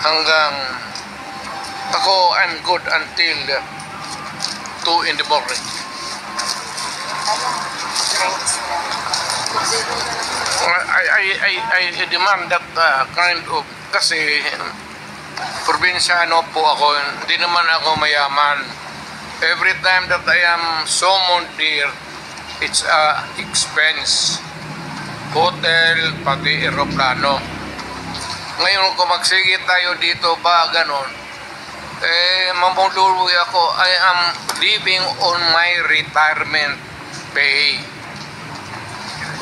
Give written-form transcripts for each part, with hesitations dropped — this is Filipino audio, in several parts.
hanggang ako, I'm good until 2 in the morning. I demand that kind of, kasi probinsyano po ako, hindi naman ako mayaman. Every time that I am summoned here, it's a expense. Hotel, pati aeroplano. Ngayon kung magsigit tayo dito ba ganon, mamuluwi ako. I am living on my retirement pay.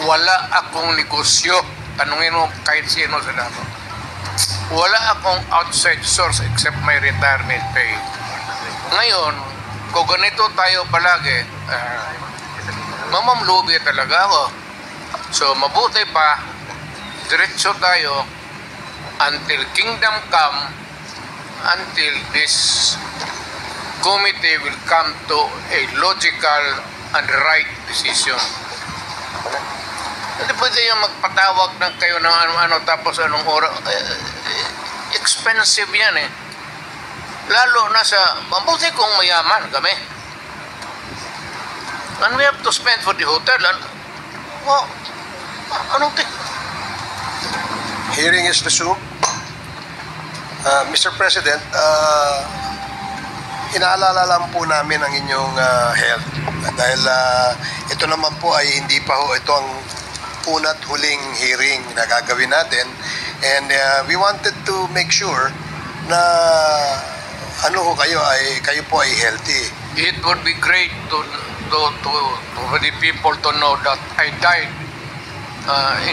Wala akong negosyo. Tanungin mo kahit sino sa dato. Wala akong outside source except my retirement pay. Ngayon, kung ganito tayo palagi, mamamlubi talaga ako. So, mabuti pa, diretso tayo until kingdom come, until this committee will come to a logical and right decision. Hindi pwede yung magpatawag ng kayo ng ano-ano tapos anong oras. Expensive yan eh. Lalo na sa, mabuti kung mayaman kami. And we have to spend for the hotel. And, well, anong Hearing is resumed. Mr. President, inaalala lang po namin ang inyong health. Dahil ito naman po ay hindi pa ho, ito ang una't huling hearing na gagawin natin. And we wanted to make sure na kayo po ay healthy. It would be great for the people to know that I died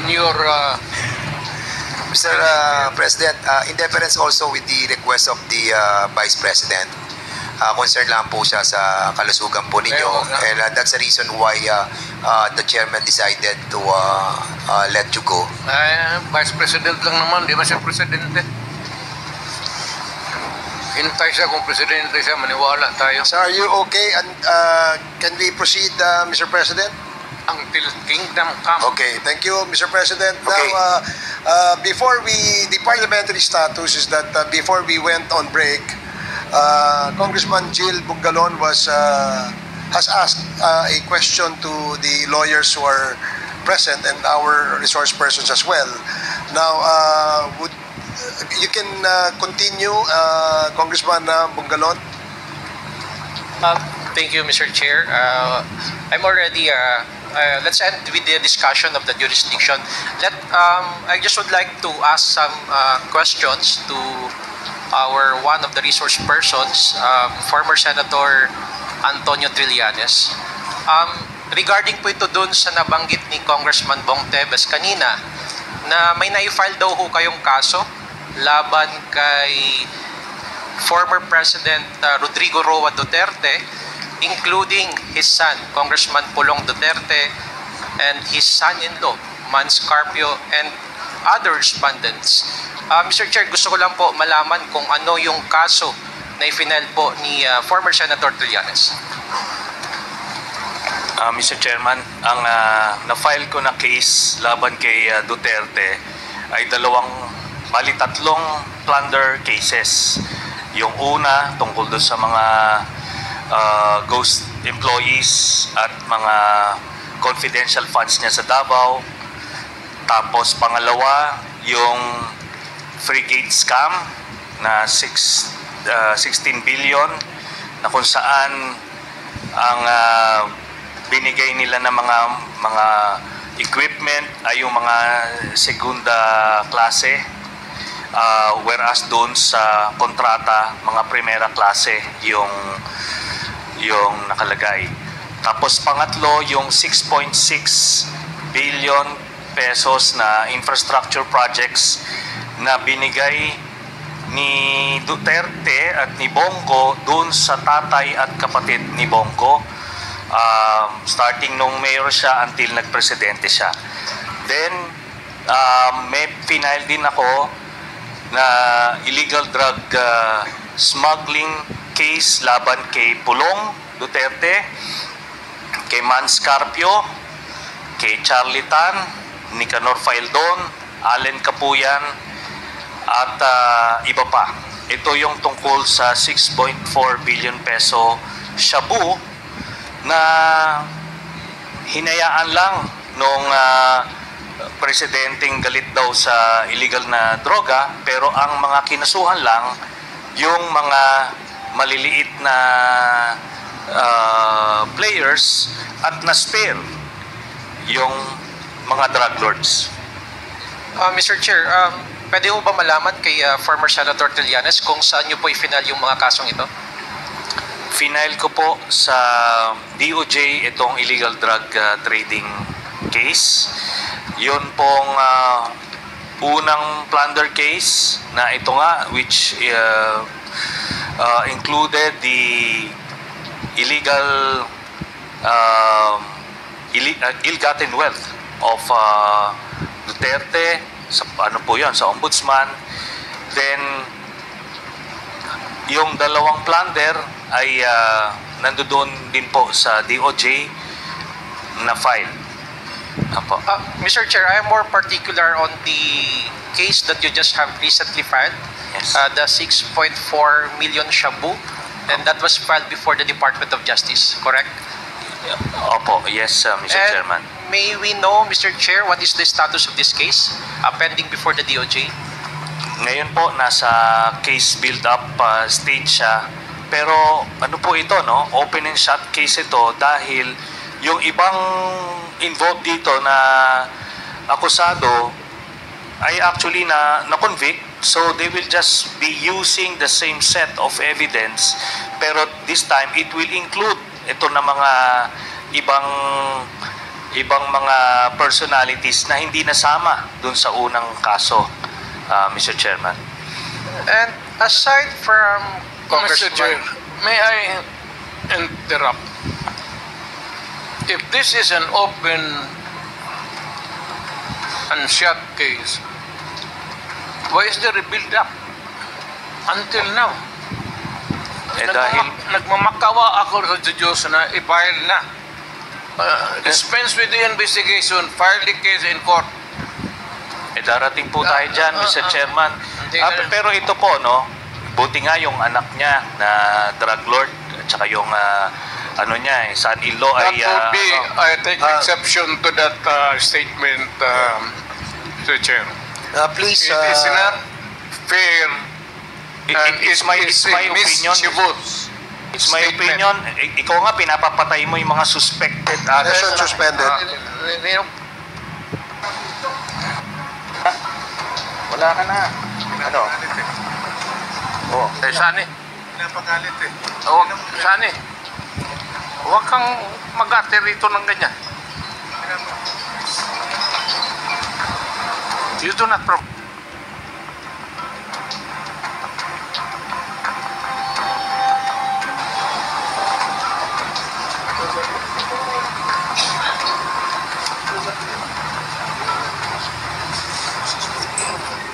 in your Mr. President, in deference also with the request of the Vice President, concerned lang po siya sa kalusugan po ninyo. And that's the reason why the chairman decided to let you go. Vice President lang naman, di ba siya presidente? Hintay siya kung presidente siya, maniwala tayo. So are you okay? And can we proceed, Mr. President? Until kingdom come. Okay, thank you, Mr. President. Okay. Now, the parliamentary status is that before we went on break, Congressman Jill Bungalon has asked a question to the lawyers who are present and our resource persons as well. Now, you can continue, Congressman Bungalon. Thank you, Mr. Chair. I'm already. Let's end with the discussion of the jurisdiction. I just would like to ask some questions to one of the resource persons, former Senator Antonio Trillanes. Regarding po ito dun sa nabanggit ni Congressman Bong Teves kanina, na may na-file daw ho kayong kaso laban kay former President Rodrigo Roa Duterte, including his son, Congressman Pulong Duterte, and his son-in-law, Mans Carpio, and other respondents. Mr. Chair, gusto ko lang po malaman kung ano yung kaso na i-file po ni former Senator Trillanes. Mr. Chairman, ang na-file ko na case laban kay Duterte ay tatlong plunder cases. Yung una, tungkol doon sa mga ghost employees at mga confidential funds niya sa Davao. Tapos pangalawa, yung frigate scam na 16 billion na kung saan ang binigay nila ng mga equipment ay yung mga segunda klase, whereas doon sa kontrata mga primera klase yung nakalagay. Tapos pangatlo, yung 6.6 billion pesos na infrastructure projects na binigay ni Duterte at ni Bongo doon sa tatay at kapatid ni Bongo, starting nung mayor siya until nagpresidente siya. Then may final din ako na illegal drug smuggling case laban kay Pulong Duterte, kay Mans Carpio, kay Charlie Tan, Nicanor Faildon, Allen Capuyan, at iba pa. Ito yung tungkol sa 6.4 billion peso shabu na hinayaan lang nung presidenteng galit daw sa illegal na droga, pero ang mga kinasuhan lang yung mga maliliit na players at na-spare yung mga drug lords. Mr. Chair, pwede mo ba malaman kay former Senator Trillanes kung saan niyo po i-final yung mga kasong ito? Final ko po sa DOJ itong illegal drug trading case. Yun pong unang plunder case na ito nga, which included the illegal ill-gotten wealth of Duterte, sa ano po yun, sa ombudsman. Then yung dalawang plunder ay nandoon din po sa DOJ na file. Apo. Mr. Chair, I am more particular on the case that you just have recently filed, Yes. the 6.4 million shabu, and that was filed before the Department of Justice, correct? Opo, yes, Mr. And Chairman. may we know, Mr. Chair, what is the status of this case pending before the DOJ? Ngayon po, nasa case build-up stage siya. Pero ano po ito, no? Open and shut case ito dahil yung ibang involved dito na akusado ay actually na-convict. So they will just be using the same set of evidence. Pero this time, it will include ito na mga ibang mga personalities na hindi nasama dun sa unang kaso, Mr. Chairman. And aside from Mr. Chair, Congressman, may I interrupt? If this is an open and shut case, why is there a build-up until now? Dahil Nagmamakawa ako sa Diyos na i-file na. Dispense with the investigation, file the case in court. darating po tayo dyan, Mr. Chairman. Pero ito po, no, buti nga yung anak niya na drug lord at saka yung ano niya, son-in-law That ay would be, I take exception to that statement, Mr. Chair. Please, It is not fair and it's my opinion. mischievous. It's my statement. opinion. Ikaw nga, pinapapatay mo yung mga suspected session suspended. Wala ka na. Ano? Oh. Sani. Pinapagalit eh. Huwag, Sani. Huwag kang mag-ate rito ng ganyan. You do not provoke.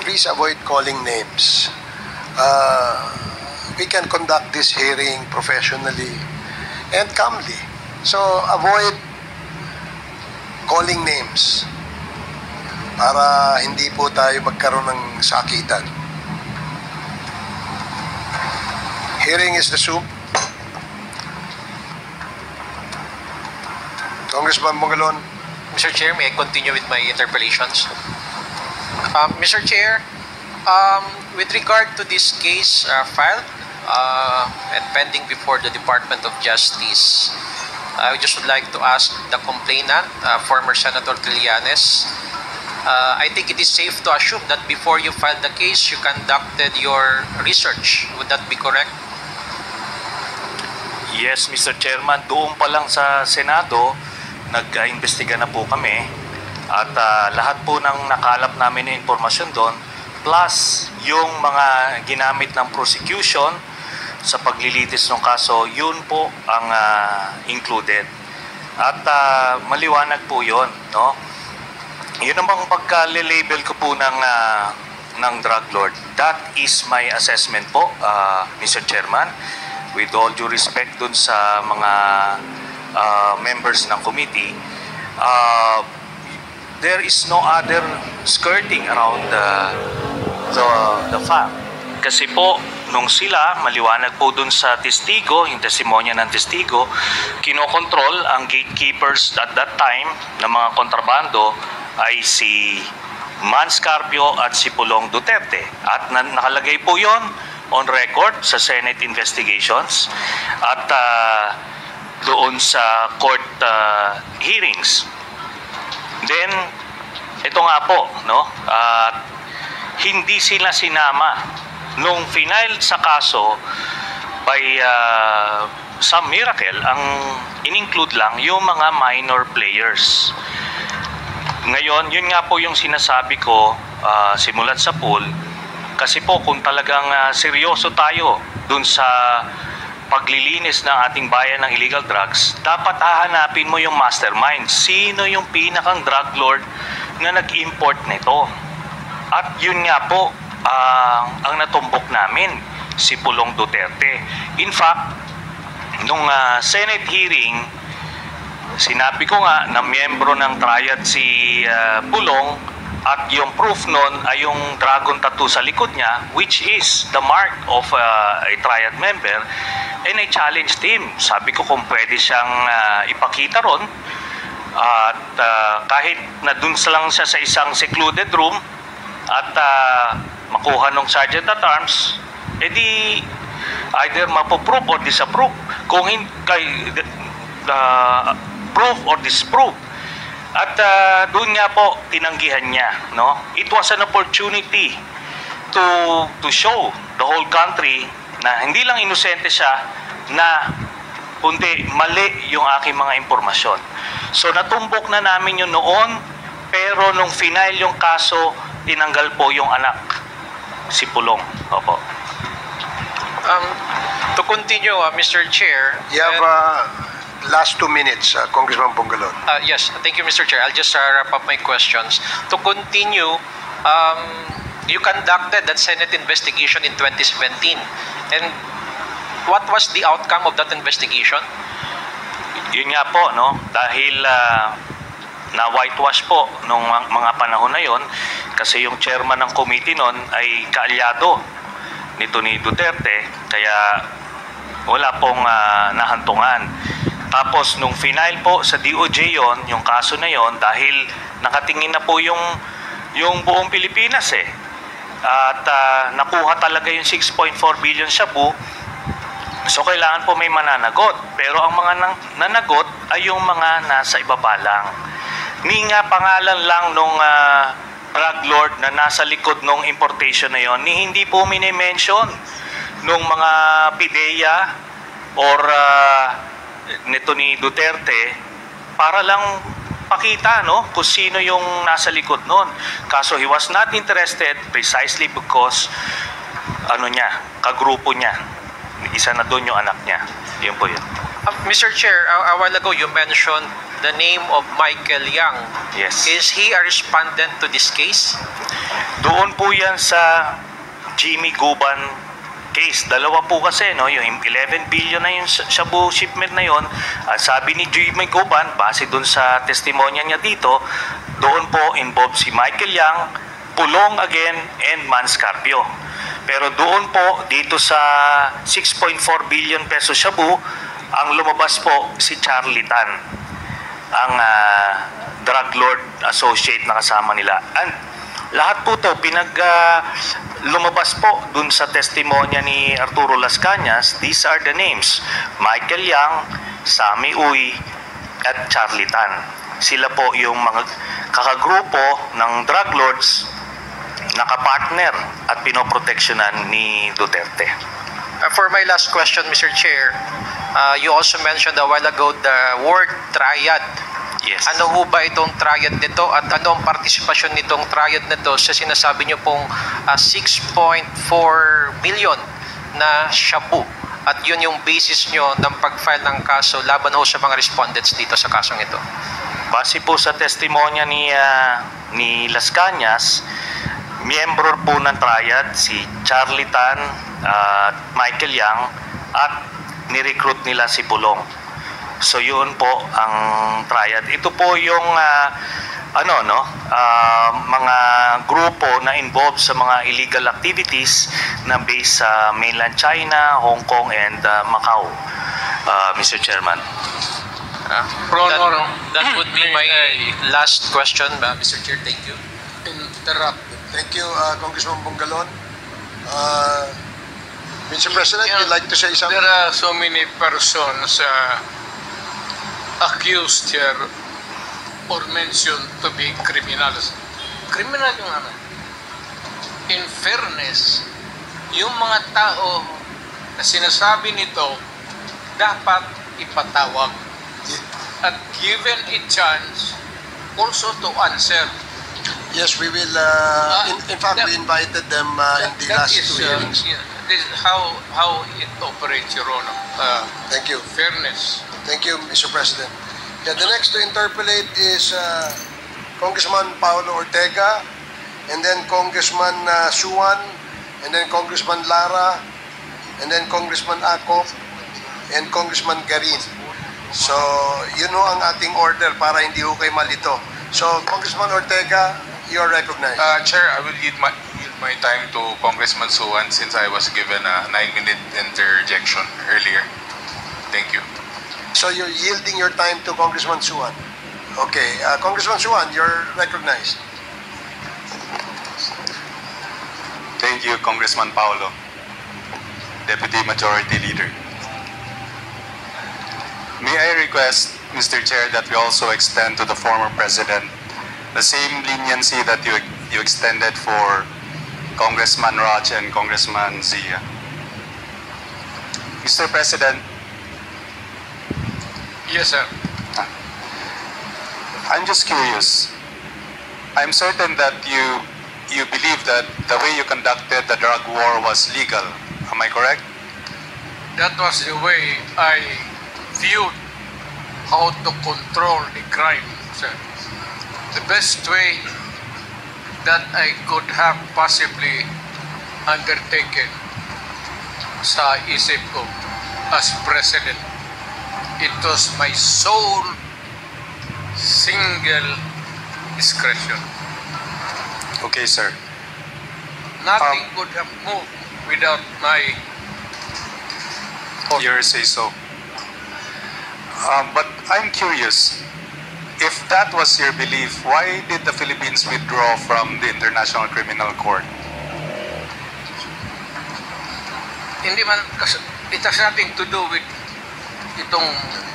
Please avoid calling names. We can conduct this hearing professionally and calmly. So avoid calling names para hindi po tayo magkaroon ng sakitan. Hearing is resumed. Congressman Bungalon. Mr. Chair, may I continue with my interpellations? Mr. Chair, with regard to this case filed and pending before the Department of Justice, I just would like to ask the complainant, former Senator Trillanes, I think it is safe to assume that before you filed the case, you conducted your research. Would that be correct? Yes, Mr. Chairman, doon pa lang sa Senado, nag-imbestiga na po kami at lahat po ng nakalap namin na impormasyon doon plus yung mga ginamit ng prosecution sa paglilitis ng kaso, yun po ang included. At maliwanag po yun, no? Yun namang pagka-label ko po ng drug lord. That is my assessment po, Mr. Chairman. With all due respect dun sa mga members ng committee, there is no other skirting around the fact. Kasi po, nung sila, maliwanag po dun sa testigo, yung testimonya ng testigo, kinokontrol ang gatekeepers at that time ng mga kontrabando ay si Mans Carpio at si Pulong Duterte. At nakalagay po yon on record sa Senate investigations at doon sa court hearings. Then, ito nga po, no? Hindi sila sinama nung final sa kaso by some miracle. Ang in-include lang yung mga minor players. Ngayon, yun nga po yung sinasabi ko simulat sa pool. Kasi po kung talagang seryoso tayo dun sa paglilinis ng ating bayan ng illegal drugs, dapat hahanapin mo yung mastermind. Sino yung pinakang drug lord na nag-import nito? At yun nga po, ang natumbok namin, si Pulong Duterte. In fact, nung Senate hearing, sinabi ko nga na miyembro ng triad si Pulong at yung proof nun ay yung dragon tattoo sa likod niya, which is the mark of a triad member, and I challenged him. Sabi ko kung pwede siyang ipakita ron at kahit na dun lang siya sa isang secluded room at makuha ng sergeant at arms, edi either mapoprove or disapprove. Kung prove or disprove. At doon nga po tinanggihan niya, no? It was an opportunity to show the whole country na hindi lang inosente siya, na kundi mali yung aking mga impormasyon. So natumbok na namin yun noon, pero nung final yung kaso, tinanggal po yung anak, si Pulong. Opo. To continue, Mr. Chair. You have last 2 minutes, Congressman Bungalon. Yes, thank you, Mr. Chair. I'll just wrap up my questions. To continue, you conducted that Senate investigation in 2017. And what was the outcome of that investigation? Yun nga po, no? Dahil na whitewash po nung mga panahon na yon, kasi yung chairman ng committee nun ay kaalyado nito ni Duterte, kaya wala pong nahantungan. Tapos nung final po sa DOJ yon, yung kaso na yon, dahil nakatingin na po yung buong Pilipinas at nakuha talaga yung 6.4 billion shabu, so kailangan po may mananagot. Pero ang mga nanagot ay yung mga nasa ibaba lang. Ni nga pangalan lang nung drug lord na nasa likod nung importation na yon, ni hindi po minimension nung mga PIDEA or nito ni Duterte, para lang pakita, no, kung sino yung nasa likod nun. Kaso he was not interested precisely because kagrupo niya. Isa na doon yung anak niya. Yun po yun. Mr. Chair, a while ago you mentioned the name of Michael Yang. Yes. Is he a respondent to this case? Doon po yan sa Jimmy Guban case. Dalawa po kasi, no, yung 11 billion na yung shabu shipment na yon. Sabi ni Jimmy Guban, base doon sa testimonya niya dito, doon po involved si Michael Yang, Pulong again, and Mans Carpio. Pero doon po, dito sa 6.4 billion peso shabu, ang lumabas po si Charlie Tan, ang drug lord associate na kasama nila. And lahat po to lumabas po dun sa testimonya ni Arturo Las Cañas. These are the names: Michael Yang, Sammy Uy, at Charlie Tan. Sila po yung mga kakagrupo ng drug lords na kapartner at pinoproteksyonan ni Duterte. For my last question, Mr. Chair, you also mentioned a while ago the word triad. Yes. Ano ho ba itong triad nito at ano ang partisipasyon nitong triad nito sa sinasabi niyo pong 6.4 million na shabu, at yun yung basis niyo ng pag-file ng kaso laban ho sa mga respondents dito sa kasong ito? Base po sa testimonya ni Las Cañas, miyembro po ng triad si Charlie Tan at Michael Yang, at ni-recruit nila si Pulong. So yun po ang triad. Ito po yung mga grupo na involved sa mga illegal activities na based sa mainland China, Hong Kong, and Macau, Mr. Chairman. That would be my last question, Mr. Chair. Thank you. Interrupt. Thank you, Congressman Bungalon. Mr. President, you'd like to say something? There are so many persons accused here or mentioned to be criminals. Criminal yung ano. In fairness, yung mga tao na sinasabi nito dapat ipatawag at given a chance also to answer. Yes, we will. In fact, we invited them in the last two hearings. This is how it operates, Your Honor. Thank you. Fairness. Thank you, Mr. President. Yeah, the next to interpolate is Congressman Paulo Ortega, and then Congressman Suwan, and then Congressman Lara, and then Congressman Acop, and Congressman Garin. So, yun ho ang ating order para hindi ho kayo malito. So, Congressman Ortega, you are recognized. Chair, I will yield my time to Congressman Suwan since I was given a 9-minute interjection earlier. Thank you. So, you're yielding your time to Congressman Suwan. Okay, Congressman Suwan, you're recognized. Thank you, Congressman Paulo, Deputy Majority Leader. May I request, Mr. Chair, that we also extend to the former President the same leniency that you extended for Congressman Raj and Congressman Zia. Mr. President. Yes, sir. I'm just curious. I'm certain that you believe that the way you conducted the drug war was legal. Am I correct? That was the way I viewed how to control the crime, sir. The best way that I could have possibly undertaken sa isip ko as president. It was my sole single discretion. Okay, sir. Nothing could have moved without my Your say so. But I'm curious, if that was your belief, why did the Philippines withdraw from the International Criminal Court? Hindi man, it has nothing to do with itong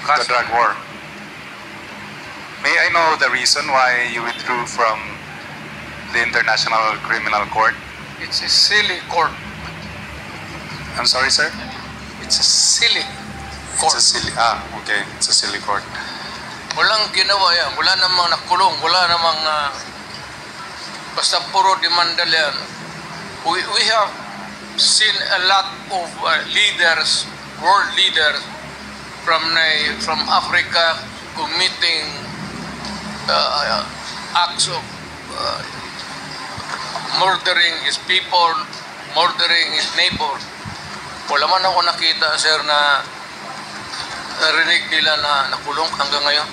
The drug war. May I know the reason why you withdrew from the International Criminal Court? It's a silly court. I'm sorry, sir? It's a silly court. Okay. It's a silly court. Walang ginawa yan. Wala namang nakulong. Wala namang basta puro demanda yan. We have seen a lot of leaders, world leaders from Africa committing acts of murdering his people, murdering his neighbor. Wala man ako nakita, sir, na narinig nila na nakulong hanggang ngayon.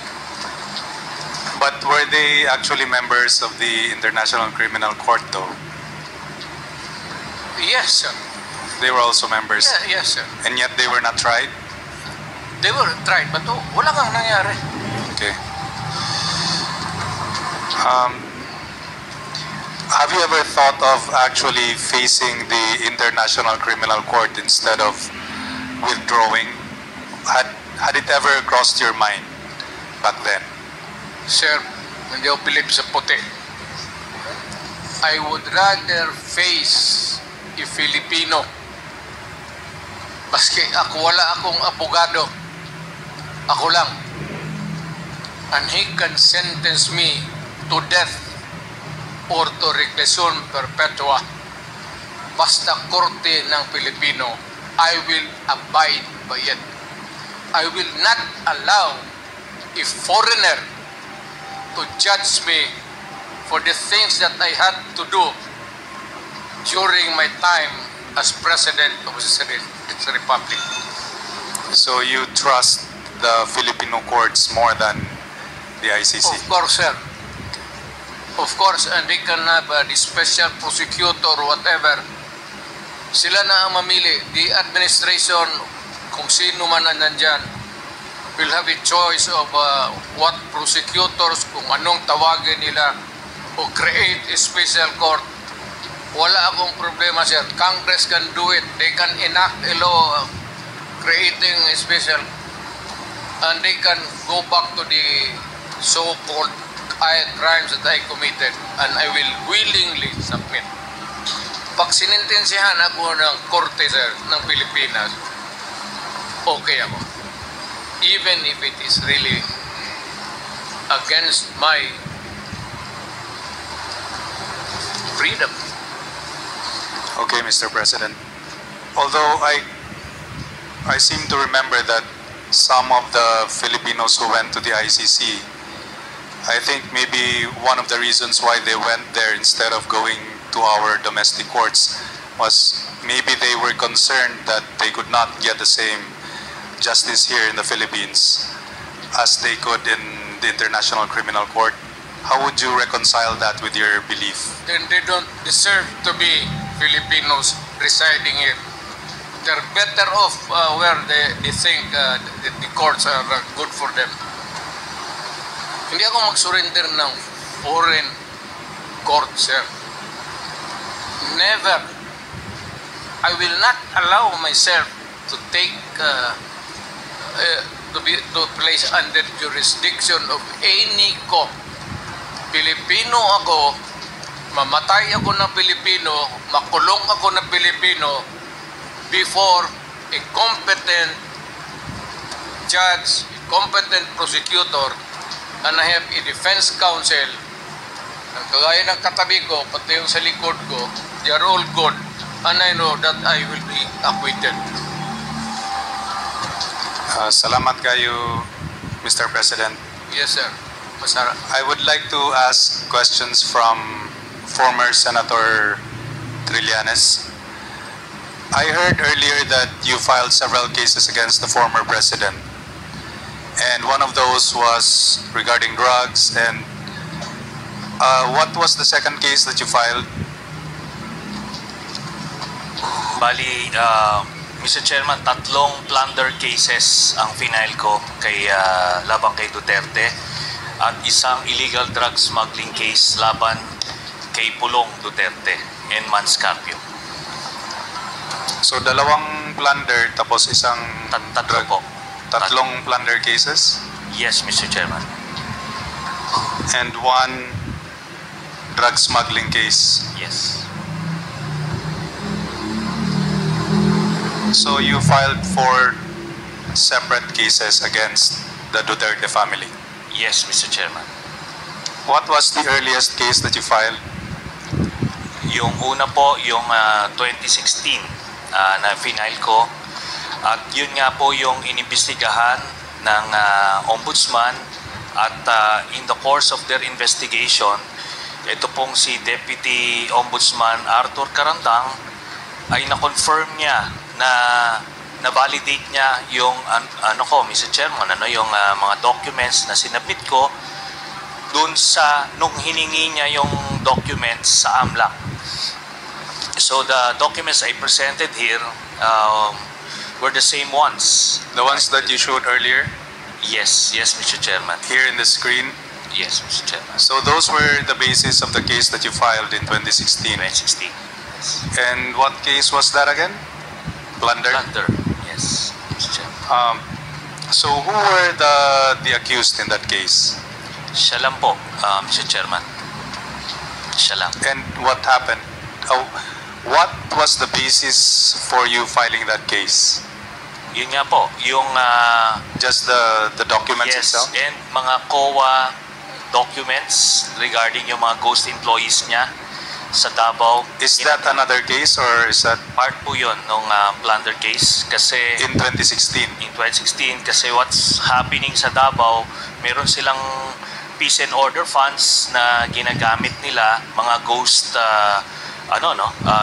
But were they actually members of the International Criminal Court, though? Yes, sir. They were also members? Yeah, yes, sir. And yet they were not tried? They were tried, but wala kang nangyari. Okay. Have you ever thought of actually facing the International Criminal Court instead of withdrawing? Had it ever crossed your mind back then? Sir, hindi ako bilib sa puti. I would rather face a Filipino. Maski wala akong abogado. Ako lang. And he can sentence me to death or to reclusion perpetua. Basta korte ng Pilipino, I will abide by it. I will not allow a foreigner to judge me for the things that I had to do during my time as President of the Republic. So you trust the Filipino courts more than the ICC? Of course, sir. Of course, and they can have the special prosecutor or whatever. Sila na ang mamili. The administration, kung sino man na nandyan, will have a choice of what prosecutors, kung anong tawagin nila, o create a special court. Wala akong problema, sir. Congress can do it. They can enact a law creating a special, and they can go back to the so-called crimes that I committed, and I will willingly submit. Pag sinintensyahan ako ng korte, sir, ng Pilipinas, okay ako. Even if it is really against my freedom. Okay, Mr. President. Although I seem to remember that some of the Filipinos who went to the ICC, I think maybe one of the reasons why they went there instead of going to our domestic courts was maybe they were concerned that they could not get the same justice here in the Philippines as they could in the International Criminal Court. How would you reconcile that with your belief? Then they don't deserve to be Filipinos residing here. They're better off where they think the courts are good for them. Hindi ako mag-surrender ng foreign court, sir. Never. I will not allow myself to take to place under jurisdiction of any court. Pilipino ako, mamatay ako ng Pilipino, makulong ako ng Pilipino before a competent judge, a competent prosecutor, and I have a defense counsel. Ang kagaya ng katabi ko, pati yung sa likod ko, they are all good, and I know that I will be acquitted. Salamat kayo, Mr. President. Yes, sir. Masarap. I would like to ask questions from former Senator Trillanes. I heard earlier that you filed several cases against the former president. And one of those was regarding drugs. And what was the second case that you filed? Bali, Mr. Chairman, 3 plunder cases ang final ko kay laban kay Duterte at isang illegal drug smuggling case laban kay Pulong Duterte and Manscarpio. So, 2 plunder tapos isang Tatlo po. 3 plunder cases Yes, Mr. Chairman. and 1 drug smuggling case. Yes. So you filed 4 separate cases against the Duterte family. Yes, Mr. Chairman. What was the earliest case that you filed? Yung una po, yung 2016 na final ko. At yun nga po yung inimbestigahan ng ombudsman at in the course of their investigation, ito pong si Deputy Ombudsman Arthur Carandang ay na-confirm niya na validate niya yung ano ko, Mr. Chairman, yung mga documents na sinabit ko dun sa nung hiningi niya yung documents sa AMLAC. So the documents I presented here were the same ones. The ones that you showed earlier Yes, Mr. Chairman. here in the screen? Yes, Mr. Chairman. So those were the basis of the case that you filed in 2016. 2016. Yes. And what case was that again? Plunder? Plunder. Yes, Mr. Chairman. So who were the accused in that case? Siya lang po, Mr. Chairman. Siya lang. And what happened? What was the basis for you filing that case? Yun nga po, yung Just the documents yes, itself? and mga COA documents regarding yung mga ghost employees niya sa Davao. Is that another case or is that Part po yun nung plunder case kasi in 2016? in 2016 kasi what's happening sa Davao, meron silang peace and order funds na ginagamit nila, mga ghost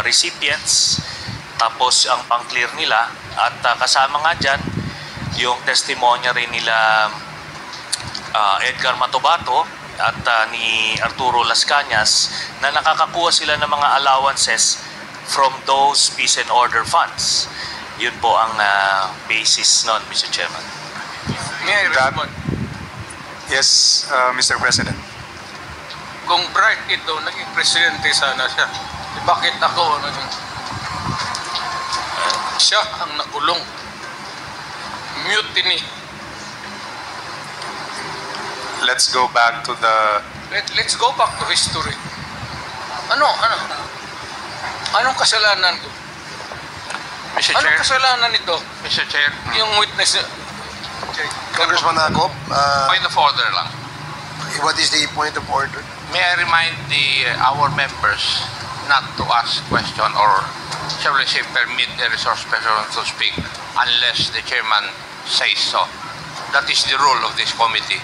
recipients, tapos ang pang-clear nila at kasama nga dyan yung testimonya rin nila Edgar Matobato at ni Arturo Las Cañas na nakakakuha sila ng mga allowances from those peace and order funds. Yun po ang basis nun, Mr. Chairman. May I respond? Yes, Mr. President. Kung Bright ito, naging presidente sana siya. Bakit ako naging... siya ang nakulong. Mutiny. Let's go back to the... Let's go back to history. Anong kasalanan ko? Mr. Anong Chair, kasalanan nito? Mr. Chair, Yung witness... Congressman Akop, point of order lang. what is the point of order? May I remind our members not to ask question or shall we say permit the resource person to speak unless the chairman says so. That is the rule of this committee.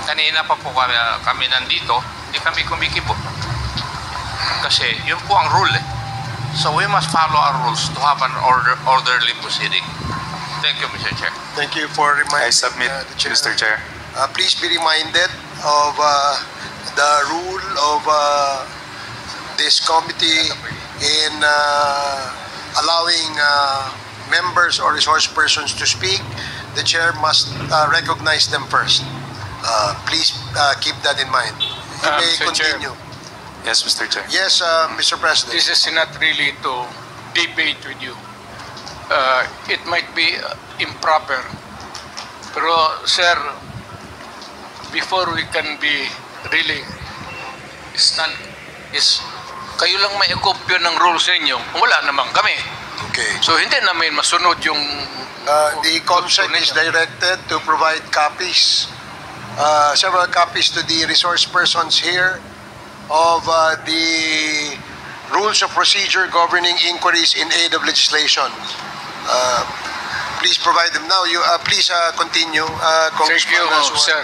Kanina pa po kami nandito, hindi kami kumikibo. Kasi yun po ang rule eh. So we must follow our rules to have an orderly proceeding. Thank you, Mr. Chair. Thank you for reminding I submit, the chair. Mr. Chair. Please be reminded of the rule of this committee in allowing members or resource persons to speak. The chair must recognize them first. Please keep that in mind. You may Mr. Chair. continue. Yes, Mr. Chair. Yes, Mr. President. This is not really to debate with you. It might be improper. Pero, sir, before we can be really stand, is kayo lang may kopya ng rules ninyo. Wala naman kami. Okay. So, hindi namin masunod yung... The COMSEC is directed to provide copies, several copies to the resource persons here of the rules of procedure governing inquiries in aid of legislation. Please provide them now. You please continue, Thank Congressman you, Suwan. sir.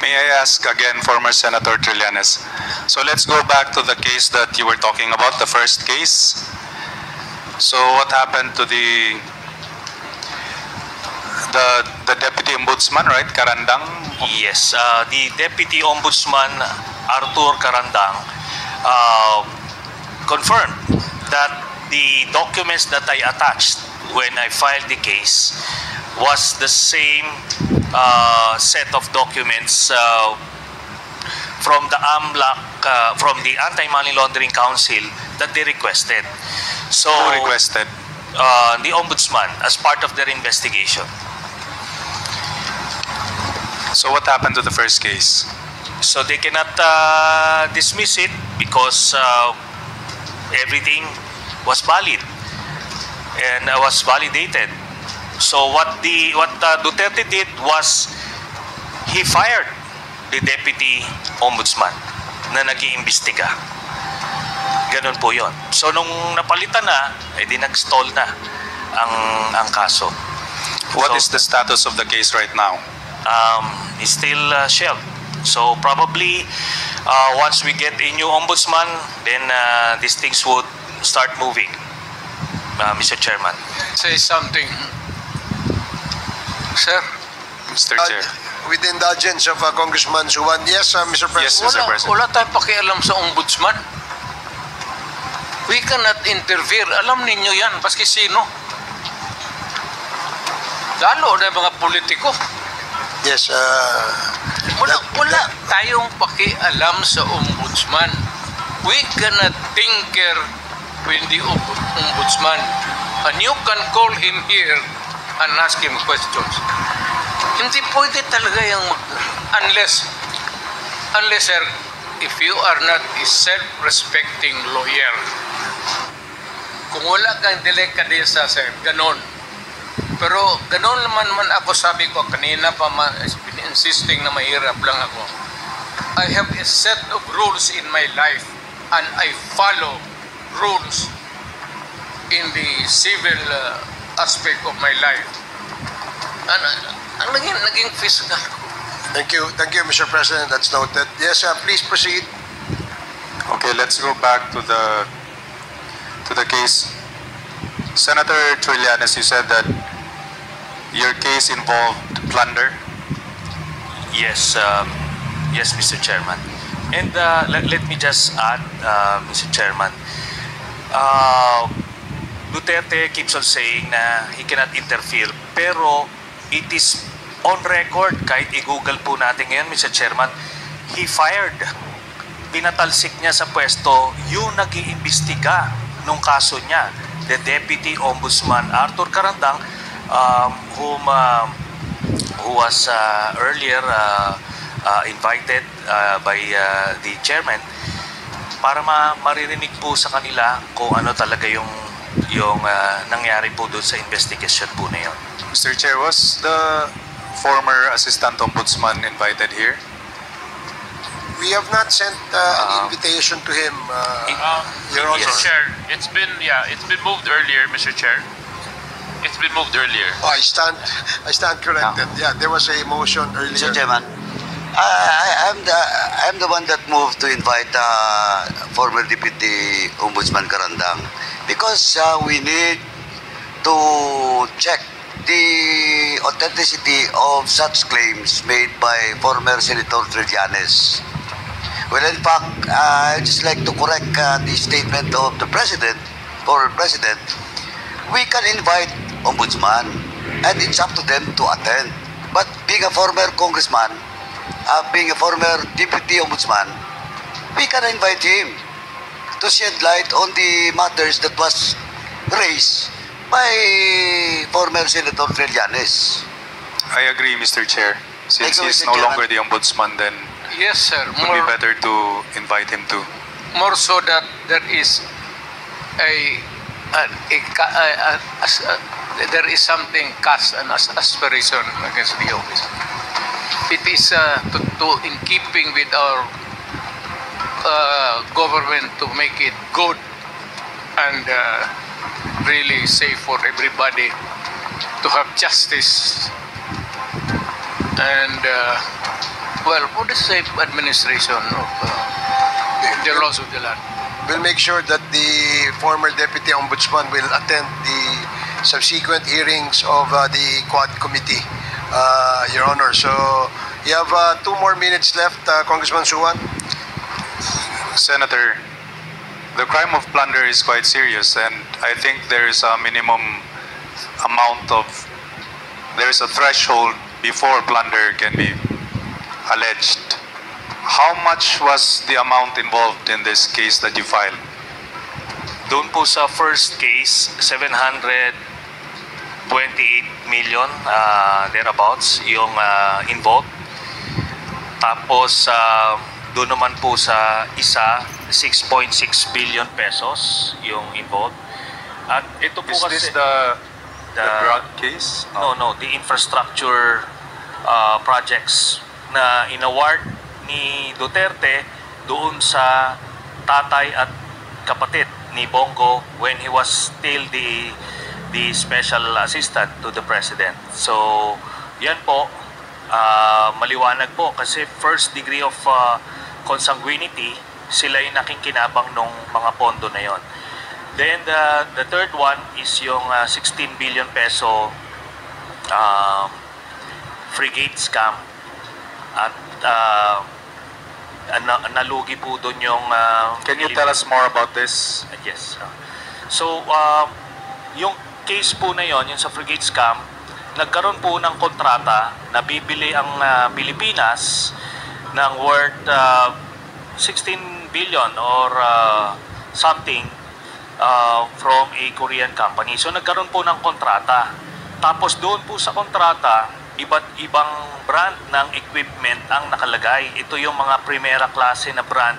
May I ask again, former Senator Trillanes. So let's go back to the case that you were talking about, the first case. So what happened to the Deputy Ombudsman, right, Karandang? Yes, the Deputy Ombudsman Arthur Karandang confirmed that the documents that I attached when I filed the case was the same set of documents from the AMLAC, from the Anti-Money Laundering Council that they requested. So, Who requested? the Ombudsman as part of their investigation. So what happened to the first case? So they cannot dismiss it because everything was valid and was validated. So what Duterte did was he fired the Deputy Ombudsman na nag-iimbestiga. Ganun po yon. So nung napalitan na, edi nag-stall na ang kaso. What So, is the status of the case right now? It's still shelved. So probably once we get a new ombudsman, then these things would start moving, Mr. Chairman. Say something. Sir, Mr. Chair. With the indulgence of Congressman Suwan. Yes, Mr. Yes, President. Mr. President. wala tayong pakialam sa ombudsman. We cannot interfere. Alam ninyo yan, paski sino. Lalo na mga politiko. Yes, Wala tayong pakialam sa ombudsman. We cannot tinker with the ombudsman. And you can call him here and ask him questions. Hindi pwede talaga yung unless sir, if you are not a self-respecting lawyer, kung wala kang delikadesa sir, ganon. Pero ganon naman ako, sabi ko kanina pa insisting na mahirap lang ako. I have a set of rules in my life and I follow rules in the civil aspect of my life. Ang naging fiscal. thank you, Mr. President. That's noted. Yes, please proceed. Okay, let's go back to the case. Senator Trillanes, you said that your case involved plunder? Yes, yes, Mr. Chairman. And let me just add, Mr. Chairman, Duterte keeps on saying na he cannot interfere, pero it is on record, kahit i-google po natin ngayon, Mr. Chairman, he fired, pinatalsik niya sa pwesto yung nag-iimbestiga nung kaso niya, the Deputy Ombudsman Arthur Carandang, who was earlier invited by the chairman para maririnig po sa kanila kung ano talaga yung nangyari po doon sa investigation po na yun. Mr. Chair, was the former Assistant Ombudsman invited here? We have not sent an invitation to him, Your Honor. Mr. Chair, it's been moved earlier, Mr. Chair. It's been moved earlier. Oh, I stand corrected. Yeah, there was a motion earlier. Mr. Chairman, I'm the one that moved to invite former Deputy Ombudsman Carandang because we need to check the authenticity of such claims made by former Senator Trillanes. Well, in fact, I'd just like to correct the statement of the President, former President. We can invite Ombudsman and it's up to them to attend. But being a former congressman, being a former Deputy Ombudsman, we can invite him to shed light on the matters that was raised by former Senator Trillanes. I agree, Mr. Chair. Since Thank you, he's Mr. no Chairman. longer the ombudsman, then Yes, sir. it would be better to invite him too. More so that there is there is something cast an aspiration against the office. It is in keeping with our government to make it good and really safe for everybody to have justice and for the safe administration of the laws of the land. We'll make sure that the former Deputy Ombudsman will attend the subsequent hearings of the Quad Committee, Your Honor. So you have 2 more minutes left, Congressman Suwan. Senator, the crime of plunder is quite serious, and I think there is a minimum amount of, there is a threshold before plunder can be alleged. How much was the amount involved in this case that you filed? Doon po sa first case, 728 million thereabouts yung involved. Tapos doon naman po sa isa, 6.6 billion pesos yung involved. At ito po Is kasi this the drug case? no, the infrastructure projects na inaward ni Duterte doon sa tatay at kapatid ni Bongo when he was still the special assistant to the president. So, yan po, maliwanag po kasi first degree of consanguinity, sila yung nakikinabang nung mga pondo na yon. Then the third one is yung 16 billion peso frigate scam at nalugi po doon yung Can you tell us more about this? Yes. So, yung case po na yon, yung sa frigate scam, nagkaroon po ng kontrata na bibili ang Pilipinas ng worth 16 billion or something from a Korean company. So, nagkaroon po ng kontrata. Tapos doon po sa kontrata, iba't ibang brand ng equipment ang nakalagay. Ito yung mga primera klase na brand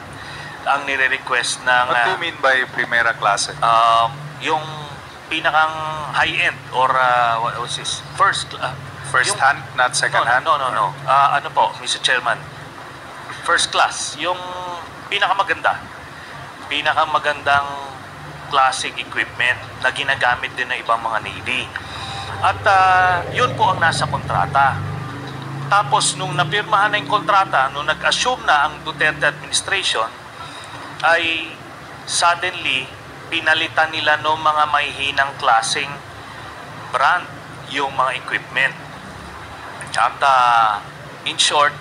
ang nire-request ng What do you mean by primera klase? yung pinakang high-end or what was this? First Hand, not second hand? No. Ano po, Mr. Chairman? First class, yung pinakamagandang classic equipment na ginagamit din ng ibang mga Navy. At yun po ang nasa kontrata. Tapos nung napirmahan na yung kontrata, nung nag-assume na ang Duterte administration, ay suddenly pinalitan nila ng mga mahihinang klaseng brand yung mga equipment. At in short,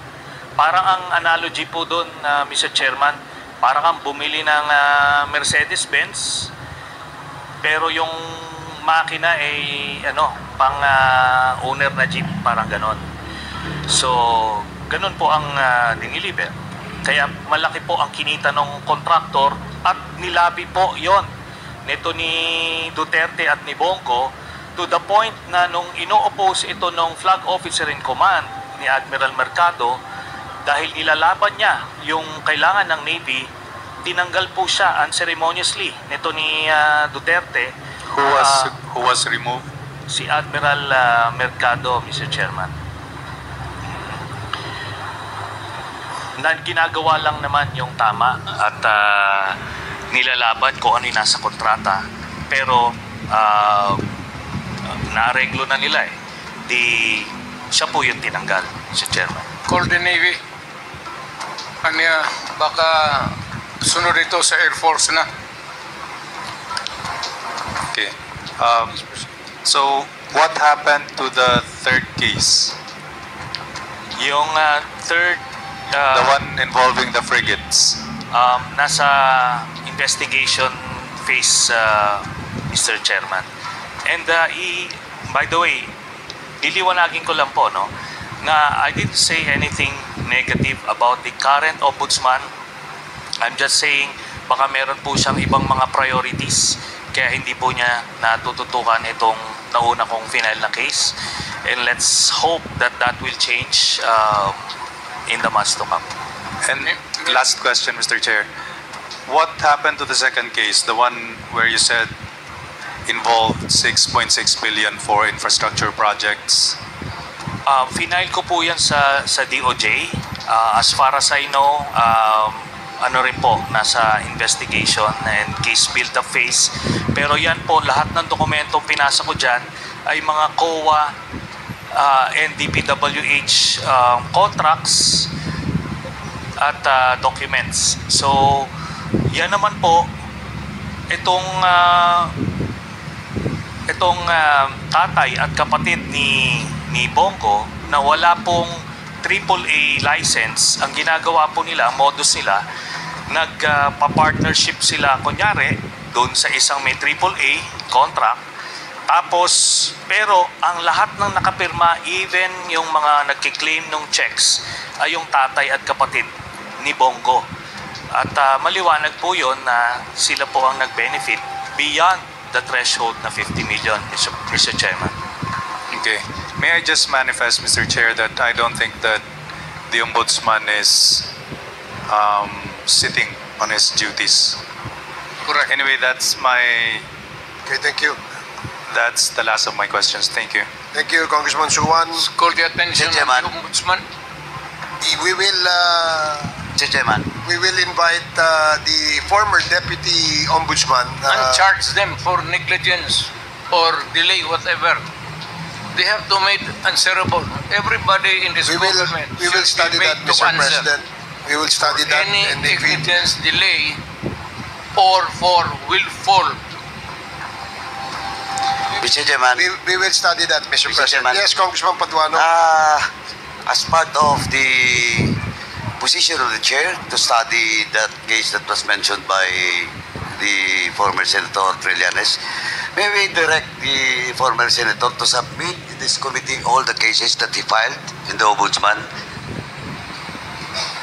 parang ang analogy po doon, Mr. Chairman, parang kang bumili ng Mercedes-Benz, pero yung makina ay pang owner na jeep, parang ganon. So, ganon po ang diniliver. Kaya malaki po ang kinita ng kontraktor at nilabi po yon nito ni Duterte at ni Bongo to the point na nung ino-oppose ito ng flag officer in command ni Admiral Mercado, dahil ilalaban niya yung kailangan ng Navy, tinanggal po siya unceremoniously nito ni Duterte. Who was removed? Si Admiral Mercado, Mr. Chairman. Ginagawa lang naman yung tama at nilalaban kung ano yung nasa kontrata. Pero naareglo na nila siya po yung tinanggal, Mr. Chairman. Call the Navy. Baka sunod ito sa Air Force na. Okay. So, what happened to the third case? Yung third... the one involving the frigates? Nasa investigation phase, Mr. Chairman. And by the way, liliwanagin ko lang po, na I didn't say anything negative about the current ombudsman. I'm just saying, baka meron po siyang ibang mga priorities, kaya hindi po niya natututukan itong nauna kong final na case. And let's hope that that will change in the months to come. And last question, Mr. Chair. What happened to the second case, the one where you said involved 6.6 billion for infrastructure projects? Final ko po yan sa DOJ. As far as I know, rin po, nasa investigation and case build-up phase. Pero yan po, lahat ng dokumentong pinasa ko dyan ay mga COA and DPWH contracts at documents. So, yan naman po, itong tatay at kapatid ni Bongo na wala pong AAA license, ang ginagawa po nila, ang modus nila, nagpa-partnership sila kunyari doon sa isang may AAA contract. Tapos, pero ang lahat ng nakapirma, even yung mga nagkiklaim ng checks, ay yung tatay at kapatid ni Bongo. At maliwanag po yun na sila po ang nag-benefit beyond the threshold na 50 million, Mr. Chairman. Okay. May I just manifest, Mr. Chair, that I don't think that the Ombudsman is sitting on his duties. Correct. Anyway, that's my... Okay, thank you. That's the last of my questions. Thank you. Thank you, Congressman Suwan. Call the attention Mr. of Chairman. the Ombudsman. We will Mr. Chairman. invite the former Deputy Ombudsman. And charge them for negligence or delay, whatever. They have to make answerable. Everybody in this government we will should study be that, made to Mr. answer. President. We will study that. Any And if we, negligence, delay, or for willful. Mr. Chairman. we will study that, Mr. Mr. President. Chairman. Yes, Congressman Paduano. As part of the position of the chair to study that case that was mentioned by the former Senator Trillanes, may we direct the former Senator to submit in this committee all the cases that he filed in the Ombudsman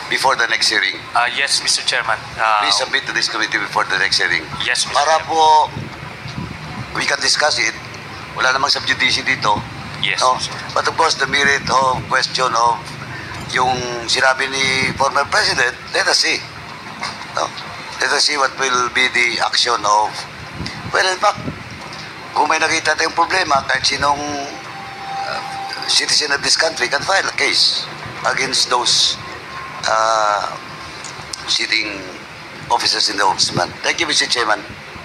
before the next hearing? Yes, Mr. Chairman. Please submit to this committee before the next hearing. Yes, Mr. Para Chairman. po, we can discuss it. Wala namang subjudice dito. Yes, No? Mr. But of course, the merit of question of yung sinabi ni former President, let us see. No? Let us see what will be the action of... Well, in fact, kung may nakita tayong problema, kahit sinong citizen of this country can file a case against those sitting officers in the Ombudsman. Thank you, Mr. Chairman.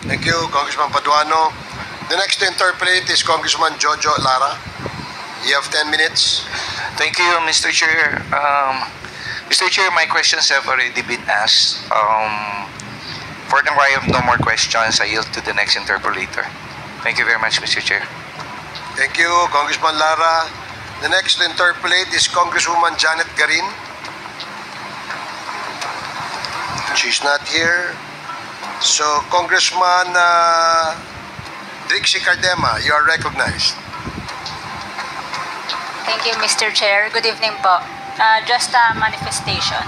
Thank you, Congressman Paduano. The next to interpolate is Congressman Jojo Lara. You have 10 minutes. Thank you, Mr. Chair. Mr. Chair, my questions have already been asked. For the cry of no more questions, I yield to the next interpolator. Thank you very much, Mr. Chair. Thank you, Congressman Lara. The next to interpolate is Congresswoman Janet Garin. She's not here. So, Congressman Drixie Cardema, you are recognized. Thank you, Mr. Chair. Good evening po. Just a manifestation.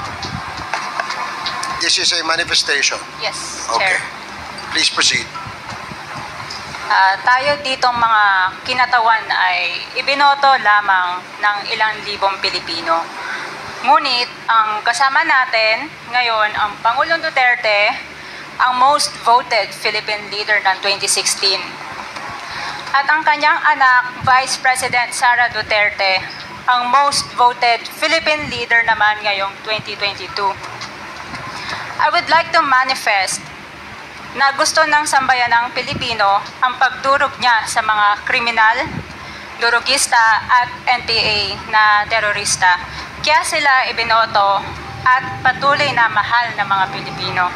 This is a manifestation. Yes, Okay. Chair. Please proceed. Tayo ditong mga kinatawan ay ibinoto lamang ng ilang libong Pilipino. Ngunit ang kasama natin ngayon ang Pangulong Duterte, ang most voted Philippine leader ng 2016. At ang kanyang anak, Vice President Sara Duterte, ang most voted Philippine leader naman ngayong 2022. I would like to manifest na gusto ng sambayanang Pilipino ang pagdurog niya sa mga kriminal, durugista at NPA na terorista. Kaya sila ibinoto at patuloy na mahal ng mga Pilipino.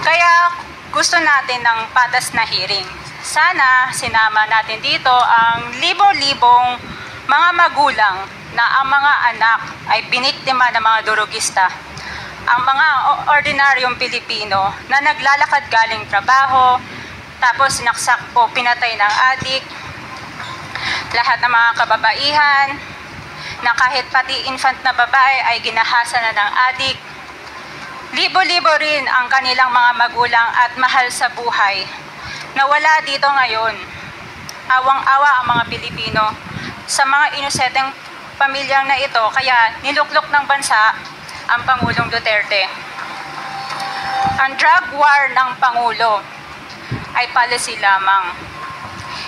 Kaya gusto natin ng patas na hearing. Sana sinama natin dito ang libo-libong mga magulang na ang mga anak ay biniktima ng mga durugista. Ang mga ordinaryong Pilipino na naglalakad galing trabaho, tapos sinaksak o pinatay ng adik, lahat ng mga kababaihan, na kahit pati infant na babae ay ginahasa na ng adik. Libo-libo rin ang kanilang mga magulang at mahal sa buhay na wala dito ngayon. Awang-awa ang mga Pilipino sa mga inosenteng pamilyang na ito, kaya niluklok ng bansa ang Pangulong Duterte. Ang drug war ng Pangulo ay policy lamang.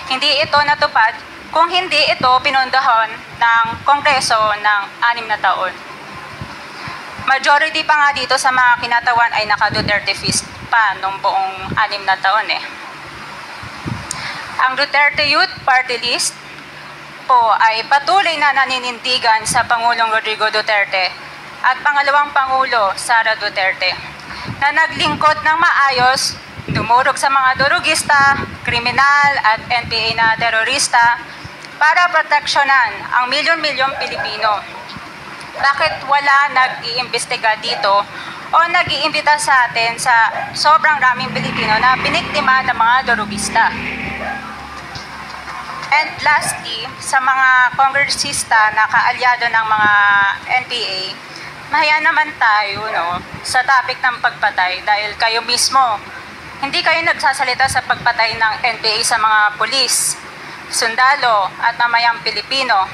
Hindi ito natupad kung hindi ito pinondohan ng Kongreso ng 6 na taon. Majority pa nga dito sa mga kinatawan ay naka-Duterte fist pa noong buong 6 na taon eh. Ang Duterte Youth Party List po ay patuloy na naninindigan sa Pangulong Rodrigo Duterte at pangalawang Pangulo Sara Duterte na naglingkod ng maayos, dumurog sa mga durugista, kriminal at NPA na terorista para proteksyonan ang milyon-milyong Pilipino. Bakit wala nag-iimbestiga dito o nag-iimbita sa atin sa sobrang raming Pilipino na biniktima ng mga durugista? And lastly, sa mga kongresista na kaalyado ng mga NPA, mahaya naman tayo sa topic ng pagpatay dahil kayo mismo, hindi kayo nagsasalita sa pagpatay ng NPA sa mga pulis, sundalo at mamayang Pilipino.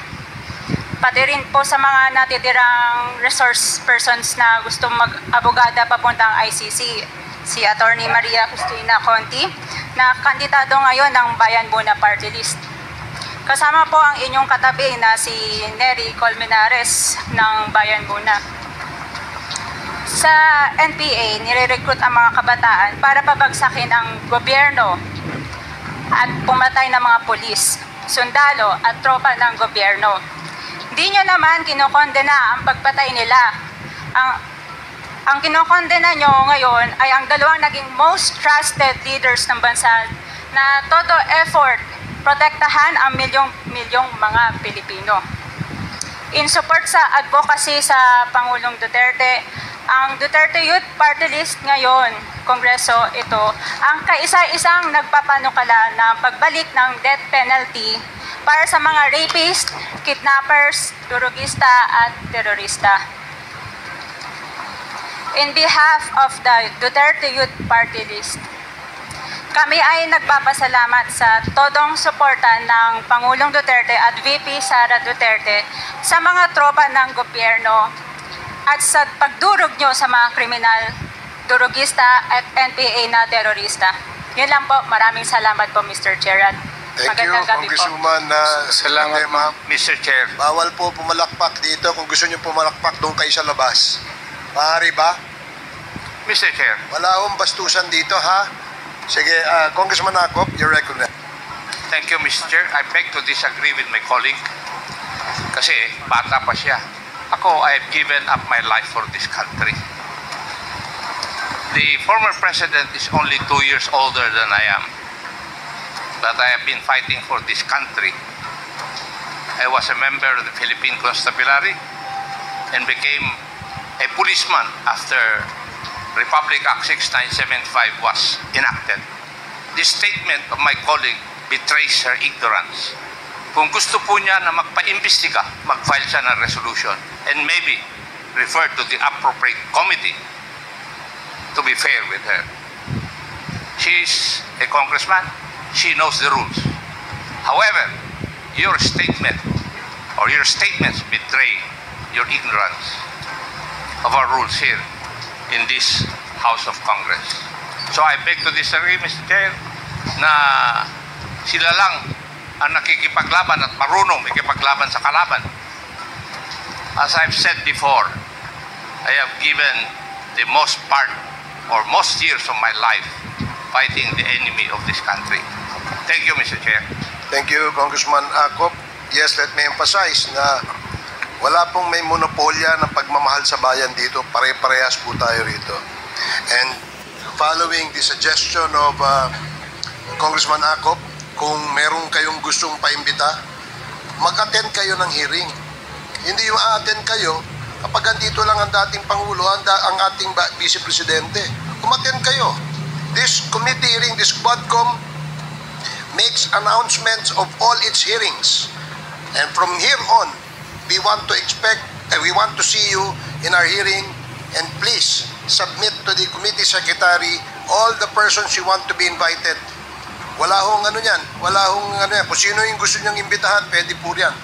Pati rin po sa mga natitirang resource persons na gustong mag-abogada papuntang ICC, si Attorney Maria Justina Conti na kandidato ngayon ng Bayan Muna Party List. Kasama po ang inyong katabi na si Nery Colmenares ng Bayan Muna. Sa NPA, nire-recruit ang mga kabataan para pabagsakin ang gobyerno at pumatay ng mga pulis, sundalo at tropa ng gobyerno. Di nyo naman kinokondena ang pagpatay nila. Ang kinokondena nyo ngayon ay ang dalawang naging most trusted leaders ng bansa na todo effort protektahan ang milyong-milyong mga Pilipino. In support sa advocacy sa Pangulong Duterte, ang Duterte Youth Party List ngayon, Kongreso ito, ang kaisa-isang nagpapanukala ng pagbalik ng death penalty para sa mga rapist, kidnappers, durugista at terorista. In behalf of the Duterte Youth Party List, kami ay nagpapasalamat sa todong suporta ng Pangulong Duterte at VP Sara Duterte sa mga tropa ng gobyerno at sa pagdurog nyo sa mga kriminal, durugista at NPA na terorista. Yun lang po. Maraming salamat po, Mr. Chair. At Thank you, Congresswoman. Salamat, ma'am. Mr. Chair. Bawal po pumalakpak dito. Kung gusto niyo pumalakpak, doon kayo sa labas. Maaari ba? Mr. Chair. Wala akong bastusan dito, ha? Sige, Congressman Acop, you're recognized. Thank you, Mr. Chair. I beg to disagree with my colleague. Kasi bata pa siya. Ako, I have given up my life for this country. The former president is only 2 years older than I am. that I have been fighting for this country. I was a member of the Philippine Constabulary and became a policeman after Republic Act 6975 was enacted. This statement of my colleague betrays her ignorance. Kung gusto po niya na magpa-imbestiga, mag-file siya ng resolution and maybe refer to the appropriate committee to be fair with her. She is a congressman. She knows the rules. However, your statement or your statements betray your ignorance of our rules here in this House of Congress. So I beg to disagree, Mr. Chair, na sila lang ang nakikipaglaban at marunong makipaglaban sa kalaban. As I've said before, I have given the most part or most years of my life fighting the enemy of this country. Thank you, Mr. Chair. Thank you, Congressman Acop. Yes, let me emphasize na wala pong may monopolya ng pagmamahal sa bayan dito. Pare-parehas po tayo rito. And following the suggestion of Congressman Acop, kung meron kayong gustong paimbita, mag-attend kayo ng hearing. Hindi yung a-attend kayo kapag andito lang ang dating Pangulo, ang ating Vice Presidente. Umattend kayo. This committee hearing, this Quadcom, makes announcements of all its hearings. And from here on, we want to see you in our hearing, and please submit to the committee secretary all the persons you want to be invited. Wala hong ano yan, kung sino yung gusto niyang imbitahan, pwede po yan.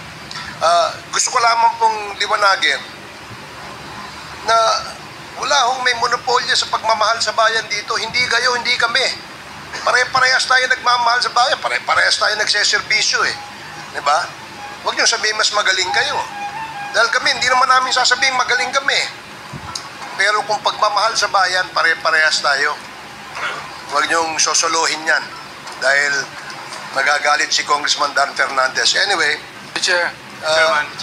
Gusto ko lamang pong liwanagin na wala hong may monopolya sa pagmamahal sa bayan dito. Hindi kayo, hindi kami. Pare-parehas tayo nagmamahal sa bayan, pare-parehas tayo nagseserbisyo eh. Diba? Huwag niyo sabihin mas magaling kayo. Dahil kami, hindi naman namin sasabihin magaling kami. Pero kung pagmamahal sa bayan, pare-parehas tayo. Huwag niyong sosolohin yan. Dahil magagalit si Congressman Dan Fernandez. Anyway, Mr.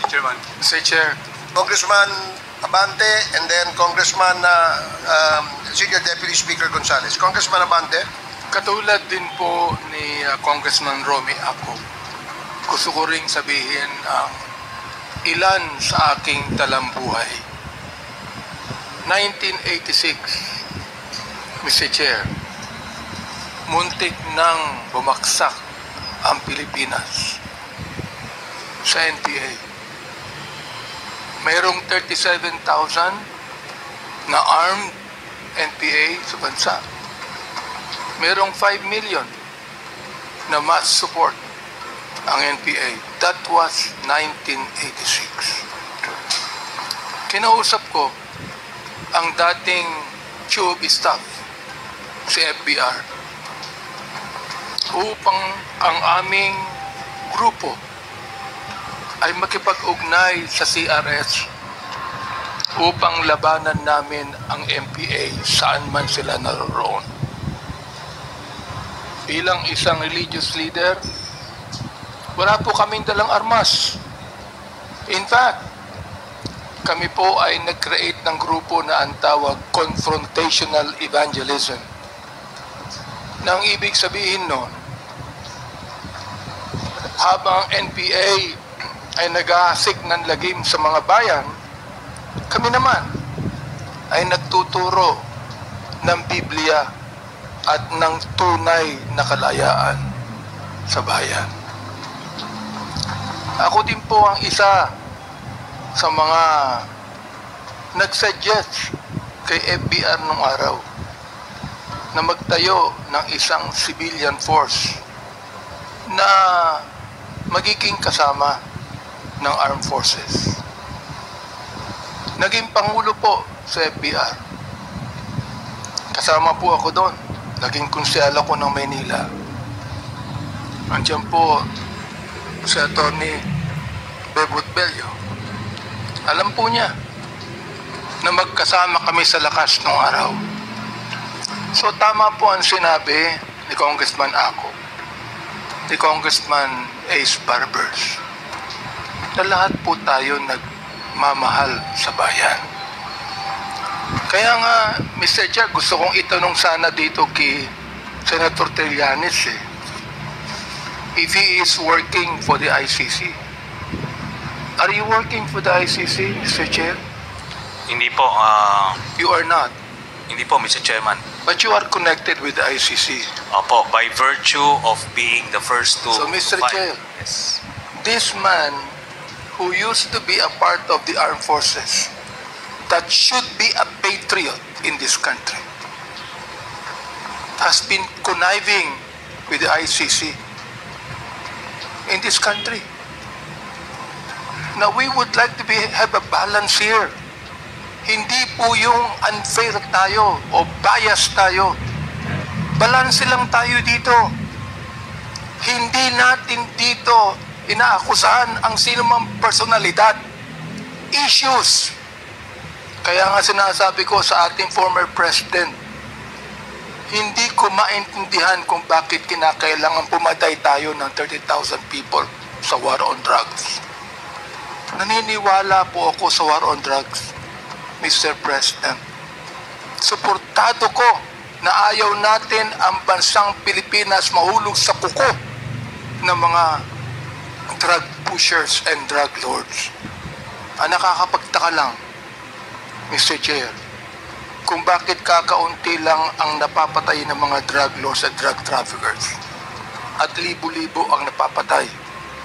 Chairman. Mr. Chair. Congressman Abante and then Congressman Senior Deputy Speaker Gonzales. Congressman Abante. Katulad din po ni Congressman Romy Acop, gusto ko ring sabihin ang ilan sa aking talambuhay. 1986, Mr. Chair, muntik nang bumagsak ang Pilipinas sa NPA. Mayroong 37,000 na armed NPA sa bansa. Mayroong 5 million na mass support ang NPA. That was 1986. Kinausap ko ang dating chief staff si FBR upang ang aming grupo ay makipag-ugnay sa CRS upang labanan namin ang NPA saan man sila naroon. Bilang isang religious leader, wala po kaming dalang armas. In fact, kami po ay nag-create ng grupo na ang tawag confrontational evangelism. Nang ibig sabihin nun, habang NPA ay nag-aasik ng lagim sa mga bayan, kami naman ay nagtuturo ng Biblia at ng tunay na kalayaan sa bayan. Ako din po ang isa sa mga nag-suggest kay FBR nung araw na magtayo ng isang civilian force na magiging kasama ng armed forces. Naging pangulo po sa FBR. Kasama po ako doon. Naging konsyal ako ng Maynila. Andiyan po si Atty. Bebot Bello. Alam po niya na magkasama kami sa lakas ng araw. So tama po ang sinabi ni Congressman Acop, ni Congressman Ace Barbers, na lahat po tayo nagmamahal sa bayan. Kaya nga, Mr. Chair, gusto kong itanong sana dito kay Senator Trillanes if he is working for the ICC. Are you working for the ICC, Mr. Chair? Hindi po, You are not, hindi po, Mr. Chairman. but you are connected with the ICC. Opo, by virtue of being the first to So, Mr. file. Chair, Yes. this man who used to be a part of the armed forces that should be a patriot in this country has been conniving with the ICC in this country. Now, we would like to have a balance here. Hindi po yung unfair tayo o bias tayo. Balance lang tayo dito. Hindi natin dito inaakusahan ang sinumang personalidad. Issues. Kaya nga sinasabi ko sa ating former president, hindi ko maintindihan kung bakit kinakailangan pumatay tayo ng 30,000 people sa war on drugs. Naniniwala po ako sa war on drugs, Mr. President. Suportado ko na ayaw natin ang bansang Pilipinas mahulog sa kuko ng mga drug pushers and drug lords. Ang nakakapagtaka lang, Mr. Chair, kung bakit kakaunti lang ang napapatay ng mga drug lords at drug traffickers at libo-libo ang napapatay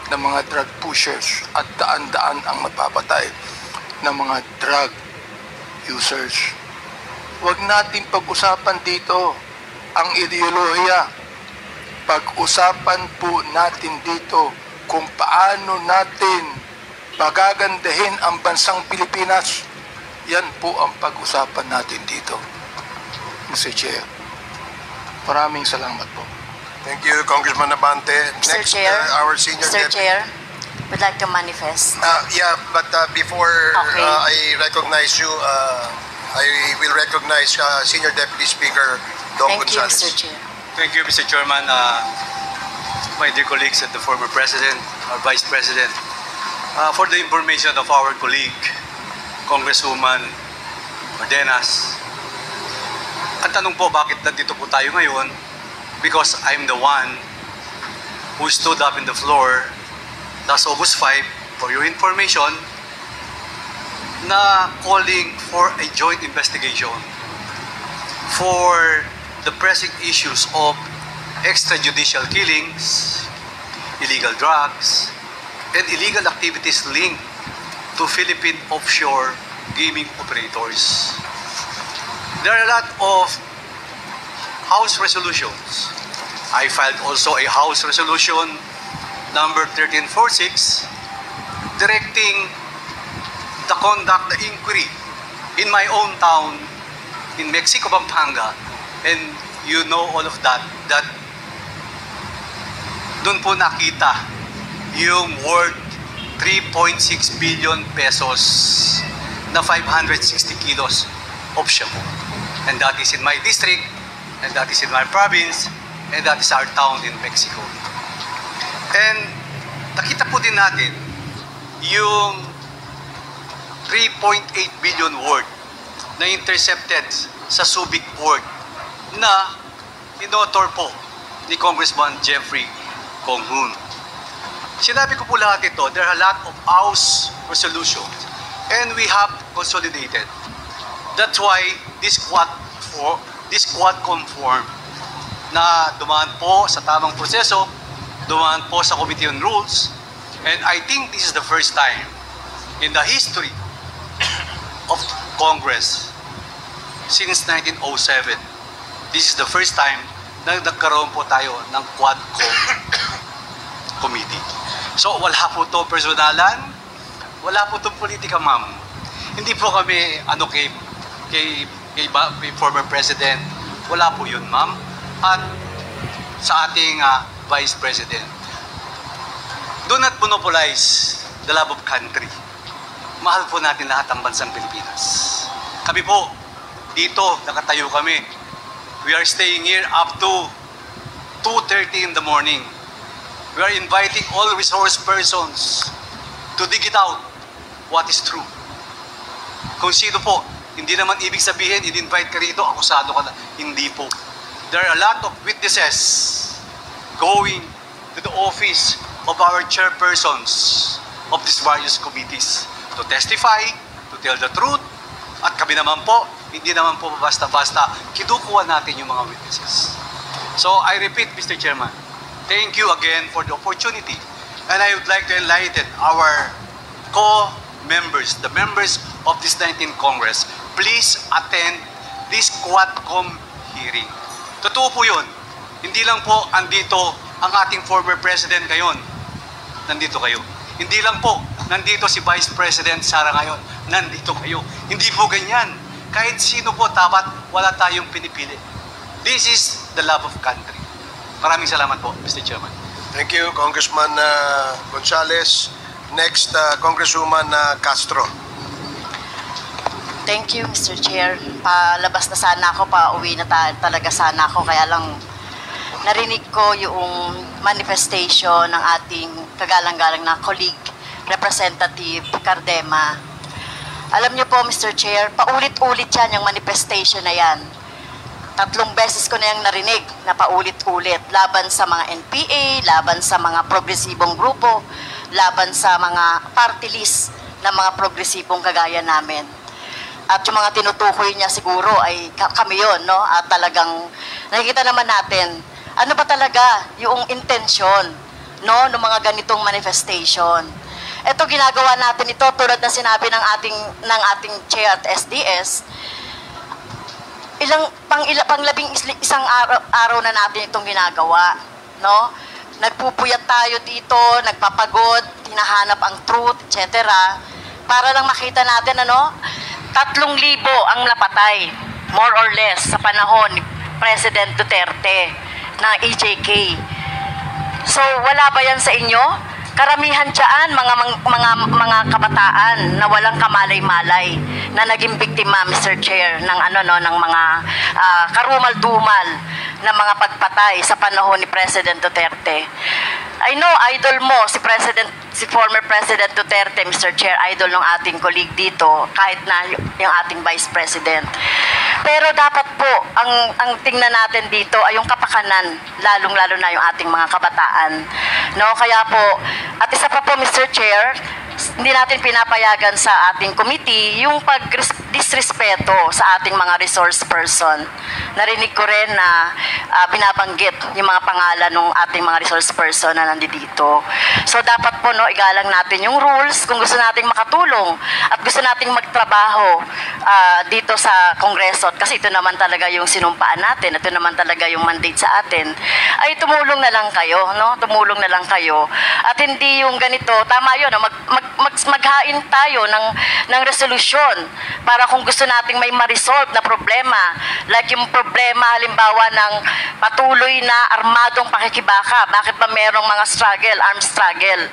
ng mga drug pushers at daan-daan ang napapatay ng mga drug users. Huwag natin pag-usapan dito ang ideolohiya. Pag-usapan po natin dito kung paano natin pagagandahin ang bansang Pilipinas. Yan po ang pag-usapan natin dito, Mr. Chair. Maraming salamat po. Thank you, Congressman Abante. Mr. Next, Chair, our senior Mr. deputy. Chair, would like to manifest. Yeah, but before Okay. I recognize you, I will recognize Senior Deputy Speaker Dong Thank you, Gonzales. Mr. Chair. Thank you, Mr. Chairman. My dear colleagues and the former President, our Vice President, for the information of our colleague, Congresswoman Ordenas, ang tanong po, bakit nandito po tayo ngayon? Because I'm the one who stood up in the floor last August 5, for your information, na calling for a joint investigation for the pressing issues of extrajudicial killings, illegal drugs, and illegal activities linked to Philippine offshore gaming operators. There are a lot of House resolutions. I filed also a House resolution number 1346 directing the conduct, the inquiry in my own town in Mexico, Pampanga, and you know all of that, that doon po nakita yung worth 3.6 billion pesos na 560 kilos of shabu. And that is in my district, and that is in my province, and that is our town in Mexico. And nakita po din natin yung 3.8 billion worth na intercepted sa Subic port na inotor po ni Congressman Jeffrey Conghun. Sinabi ko po lahat ito, there are a lot of House resolutions and we have consolidated. That's why this quad conform na dumaan po sa tamang proseso, dumaan po sa Committee on Rules, and I think this is the first time in the history of Congress since 1907. This is the first time na nagkaroon po tayo ng Quadcom committee. So wala po to personalan, wala po to politika, ma'am. Hindi po kami kay former president, wala po yun, ma'am. At sa ating vice president, do not monopolize the love of country. Mahal po natin lahat ang bansang Pilipinas. Kami po, dito, nakatayo kami. We are staying here up to 2:30 in the morning. We are inviting all resource persons to dig it out what is true. Kung sino po, hindi naman ibig sabihin, in-invite ka rito, akusado ka na. Hindi po. There are a lot of witnesses going to the office of our chairpersons of these various committees to testify, to tell the truth, at kami naman po, hindi naman po basta-basta kinukuha natin yung mga witnesses. So I repeat, Mr. Chairman, thank you again for the opportunity, and I would like to enlighten our co-members, the members of this 19th Congress, please attend this Quadcom hearing. Totoo po yun. Hindi lang po andito ang ating former president ngayon. Nandito kayo. Hindi lang po nandito si Vice President Sara ngayon. Nandito kayo. Hindi po ganyan. Kahit sino po dapat wala tayong pinipili. This is the love of country. Maraming salamat po, Mr. Chairman. Thank you, Congressman Gonzales. Next, Congresswoman Castro. Thank you, Mr. Chair. Palabas na sana ako, pauwi na talaga sana ako. Kaya lang narinig ko yung manifestation ng ating kagalang-galang na colleague, Representative Cardema. Alam niyo po, Mr. Chair, paulit-ulit yan yung manifestation na yan. 3 beses ko na yung narinig na paulit-ulit. Laban sa mga NPA, laban sa mga progresibong grupo, laban sa mga party list ng mga progresibong kagaya namin. At yung mga tinutukoy niya siguro ay kami yun, no? At talagang nakikita naman natin, ano ba talaga yung intensyon, no, ng mga ganitong manifestation. Ito, ginagawa natin ito tulad na sinabi ng ating chair at SDS, panglabing isang araw na natin itong ginagawa, no? Nagpupuyat tayo dito, nagpapagod, hinahanap ang truth, etc. Para lang makita natin, 3,000 ang napatay, more or less, sa panahon ni President Duterte ng EJK. So, wala ba yan sa inyo? Karamihan dyan, mga kabataan na walang kamalay-malay na naging biktima, Mr. Chair, ng ng mga karumal-dumal na mga pagpatay sa panahon ni President Duterte. I know, idol mo, si former President Duterte, Mr. Chair, idol ng ating colleague dito, kahit na yung ating Vice President. Pero dapat po, ang tingnan natin dito ay yung kapakanan, lalong-lalo na yung ating mga kabataan. No, kaya po, at isa pa po, Mr. Chair, hindi natin pinapayagan sa ating committee yung pag-disrespeto sa ating mga resource person. Narinig ko rin na binabanggit yung mga pangalan ng ating mga resource person na nandito. So dapat po, igalang natin yung rules kung gusto nating makatulong at gusto nating magtrabaho dito sa Kongreso. Kasi ito naman talaga yung sinumpaan natin, ito naman talaga yung mandate sa atin. Ay tumulong na lang kayo, tumulong na lang kayo. At hindi yung ganito, tama yun, maghain tayo ng resolusyon para kung gusto nating may ma-resolve na problema, like yung problema halimbawa ng patuloy na armadong pakikibaka, bakit ba merong mga armed struggle?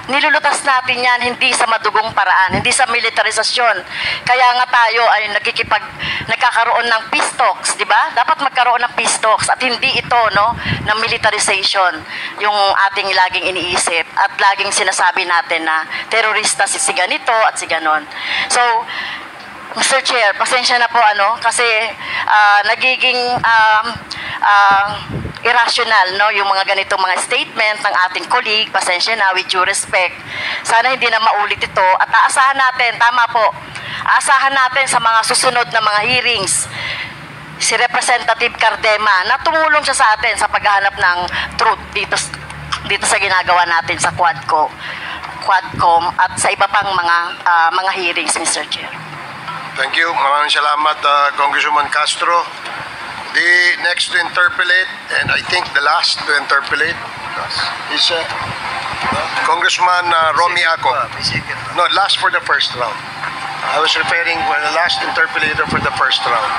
Nilulutas natin yan hindi sa madugong paraan, hindi sa militarisasyon. Kaya nga tayo ay nagkakaroon ng peace talks, di ba? Dapat magkaroon ng peace talks at hindi ito, ng militarization yung ating laging iniisip at laging sinasabi natin na terorista si ganito at si ganon. So, Mr. Chair, pasensya na po kasi nagiging irrational, yung mga ganitong mga statement ng ating colleague, pasensya na, with due respect. Sana hindi na maulit ito at aasahan natin, tama po, aasahan natin sa mga susunod na mga hearings si Representative Cardema na tumulong siya sa atin sa paghahanap ng truth dito sa ginagawa natin sa Quadcom at sa iba pang mga hearings, Mr. Chair. Thank you. Maraming salamat, Congresswoman Castro. The next to interpolate, and I think the last to interpolate, is Congressman Romy Ako. No, last for the first round. I was referring for the last interpolator for the first round.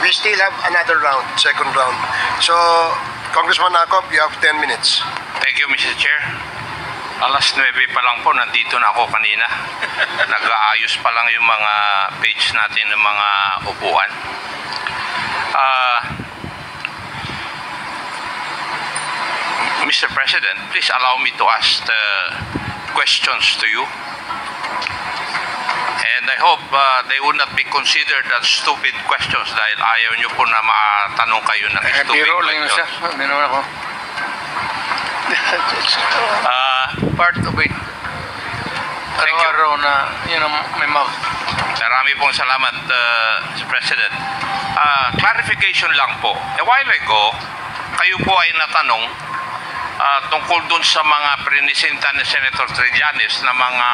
We still have another round, second round. So, Congressman Ako, you have 10 minutes. Thank you, Mr. Chair. Alas 9 pa lang po, nandito na ako kanina. Nag-aayos pa lang yung mga page natin ng mga upuan. Mr. President, please allow me to ask the questions to you. And I hope they would not be considered as stupid questions dahil ayaw nyo po na matanong kayo ng stupid biro lang questions. siya. Biro ako. Part of it. Araw-araw na, may Marami pong salamat, Mr. President. Clarification lang po. A while ago, kayo po ay natanong tungkol dun sa mga prinisinta ni Senator Trillanes na mga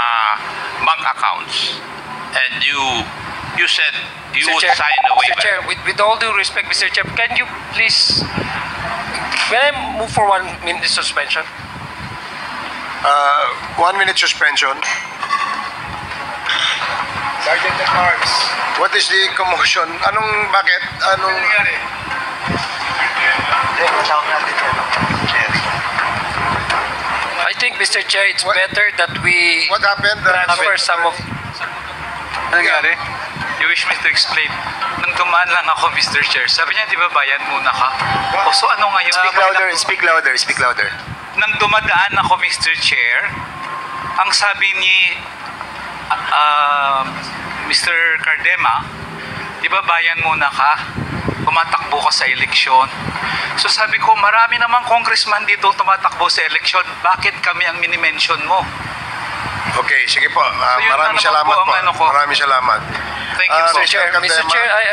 bank accounts. And you said you would sign a waiver. Mr. Chair, with all due respect, Mr. Chair, can you please, may I move for 1 minute suspension? 1 minute suspension. Sergeant at Arms. What is the commotion? Bakit? nangyari? I think, Mr. Chair, it's better that we What happened? transfer some of... Ano nangyari? You wish me to explain? Nung dumaan lang ako, Mr. Chair, sabi niya, di ba bayad muna ka? O so ano ngayon? Speak louder. Nang dumadaan ako, Mr. Chair, ang sabi ni Mr. Cardema, di ba bayan muna ka? Tumatakbo ka sa eleksyon. So sabi ko, marami namang congressman dito tumatakbo sa eleksyon. Bakit kami ang mini-mention mo? Okay, sige po. So, yun Maraming na naman salamat po po. ang ano ko. Maraming salamat. Thank you, Mr. Chair, Mr. Chair, I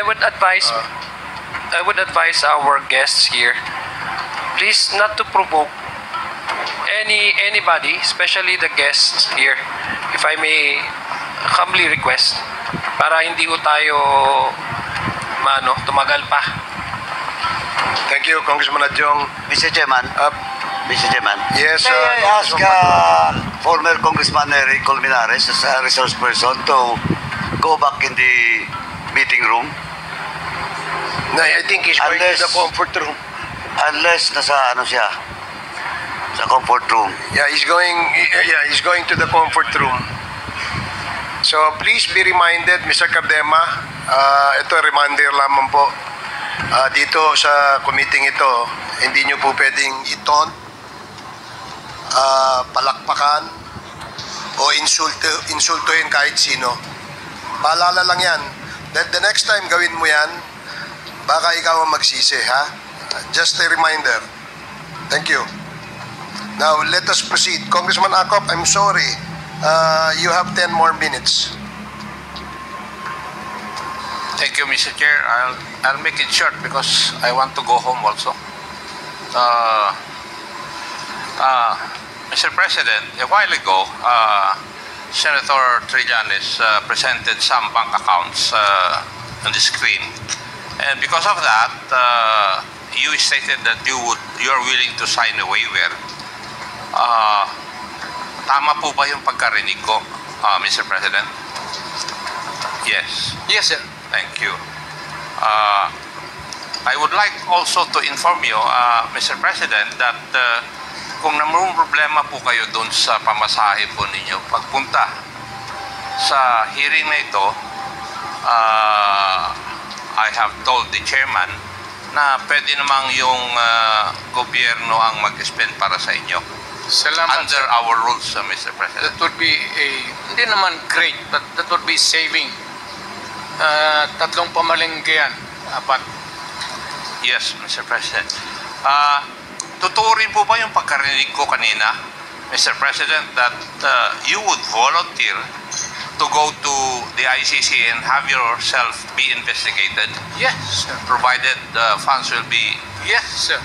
would advise our guests here, please not to provoke anybody, especially the guests here, if I may humbly request, para hindi ko tayo tumagal pa. Thank you, Congressman Adjong. Mr. Chairman. Mr. Chairman. Yes, May I ask former Congressman Eric Colmenares as a resource person to go back in the meeting room? No, I think he's going to the comfort room. Unless nasa siya, sa comfort room. Yeah, he's going to the comfort room. So please be reminded, Mr. Cardema, ito reminder lamang po. Dito sa committee ito, hindi nyo po pwedeng iton, palakpakan, o insultuhin kahit sino. Paalala lang yan. That the next time gawin mo yan, baka ikaw ang magsisi, ha? Just a reminder. Thank you. Now, let us proceed. Congressman Acop, I'm sorry. You have 10 more minutes. Thank you, Mr. Chair. I'll make it short because I want to go home also. Mr. President, a while ago, Senator Trillanes presented some bank accounts on the screen. And because of that, you stated that you are willing to sign a waiver. Tama po ba yung pagkarinig ko, Mr. President? Yes. Yes, sir. Thank you. I would like also to inform you, Mr. President, that kung namang problema po kayo doon sa pamasahe po ninyo, pagpunta sa hearing na ito, I have told the chairman na pwede namang yung gobyerno ang mag-spend para sa inyo. Salamat, under our rules, Mr. President. That would be hindi naman great, but that would be saving. Tatlong pamalengke yan. Apat. Yes, Mr. President. Totoo rin po ba yung pagkarinig ko kanina, Mr. President, that you would volunteer to go to the ICC and have yourself be investigated? Yes, sir. Provided funds will be... Yes, sir.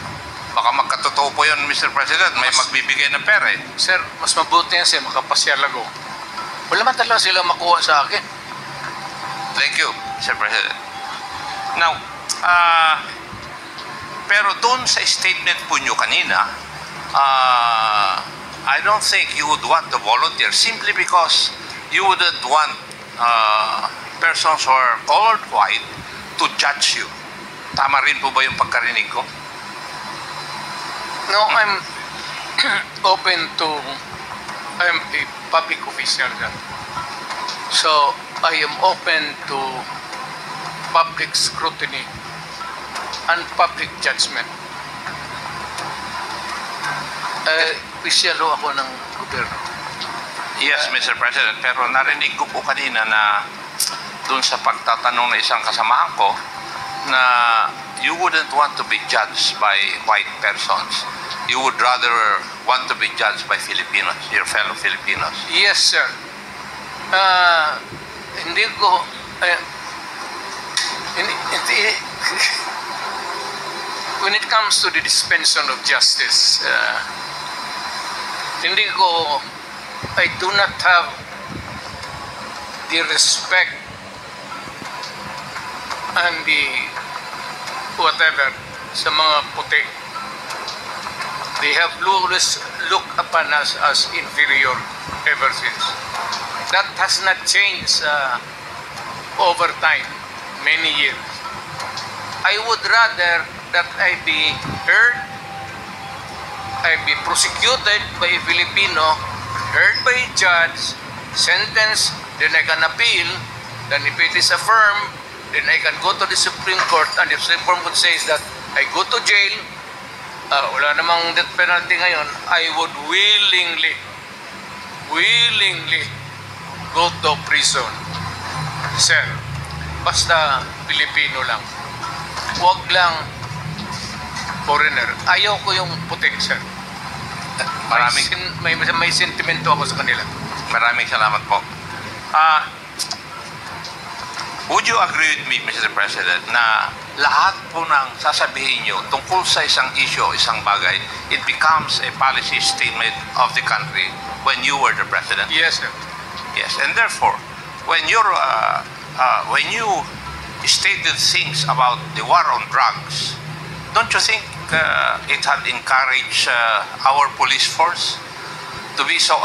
Baka magkatotoo po yun, Mr. President. May magbibigay ng pera eh. Sir, mas mabuti yan, sir, makapasyal ako. Wala man talaga sila makuha sa akin. Thank you, Mr. President. Now, pero doon sa statement po nyo kanina, I don't think you would want to volunteer simply because you wouldn't want persons who are colored white to judge you. Tama rin po ba yung pagkarinig ko? No, I'm open to... I'm a public official. So, I am open to public scrutiny and public judgment. Official ako ng gobyerno. Yes, Mr. President. Pero narinig ko po kanina na dun sa pagtatanong ng isang kasamahan ko na you wouldn't want to be judged by white persons. you would rather want to be judged by Filipinos, your fellow Filipinos. Yes, sir. Hindi ko... when it comes to the dispensation of justice, hindi ko... I do not have the respect and the whatever sa mga puti. They have always looked upon us as inferior ever since. That has not changed over time, many years. I would rather that I be heard, I be prosecuted by a Filipino, heard by a judge, sentenced, then I can appeal, then if it is affirmed, then I can go to the Supreme Court, and if the Supreme Court says that I go to jail, wala namang death penalty ngayon, I would willingly go to prison. Sir, basta Pilipino lang. Huwag lang foreigner. Ayaw ko yung puti, sir. May sentimento ako sa kanila. Maraming salamat po. Would you agree with me, Mr. President, na lahat po ng sasabihin nyo tungkol sa isang issue, isang bagay, it becomes a policy statement of the country when you were the president? Yes, sir. Yes, and therefore, when you stated things about the war on drugs, don't you think it had encouraged our police force to be so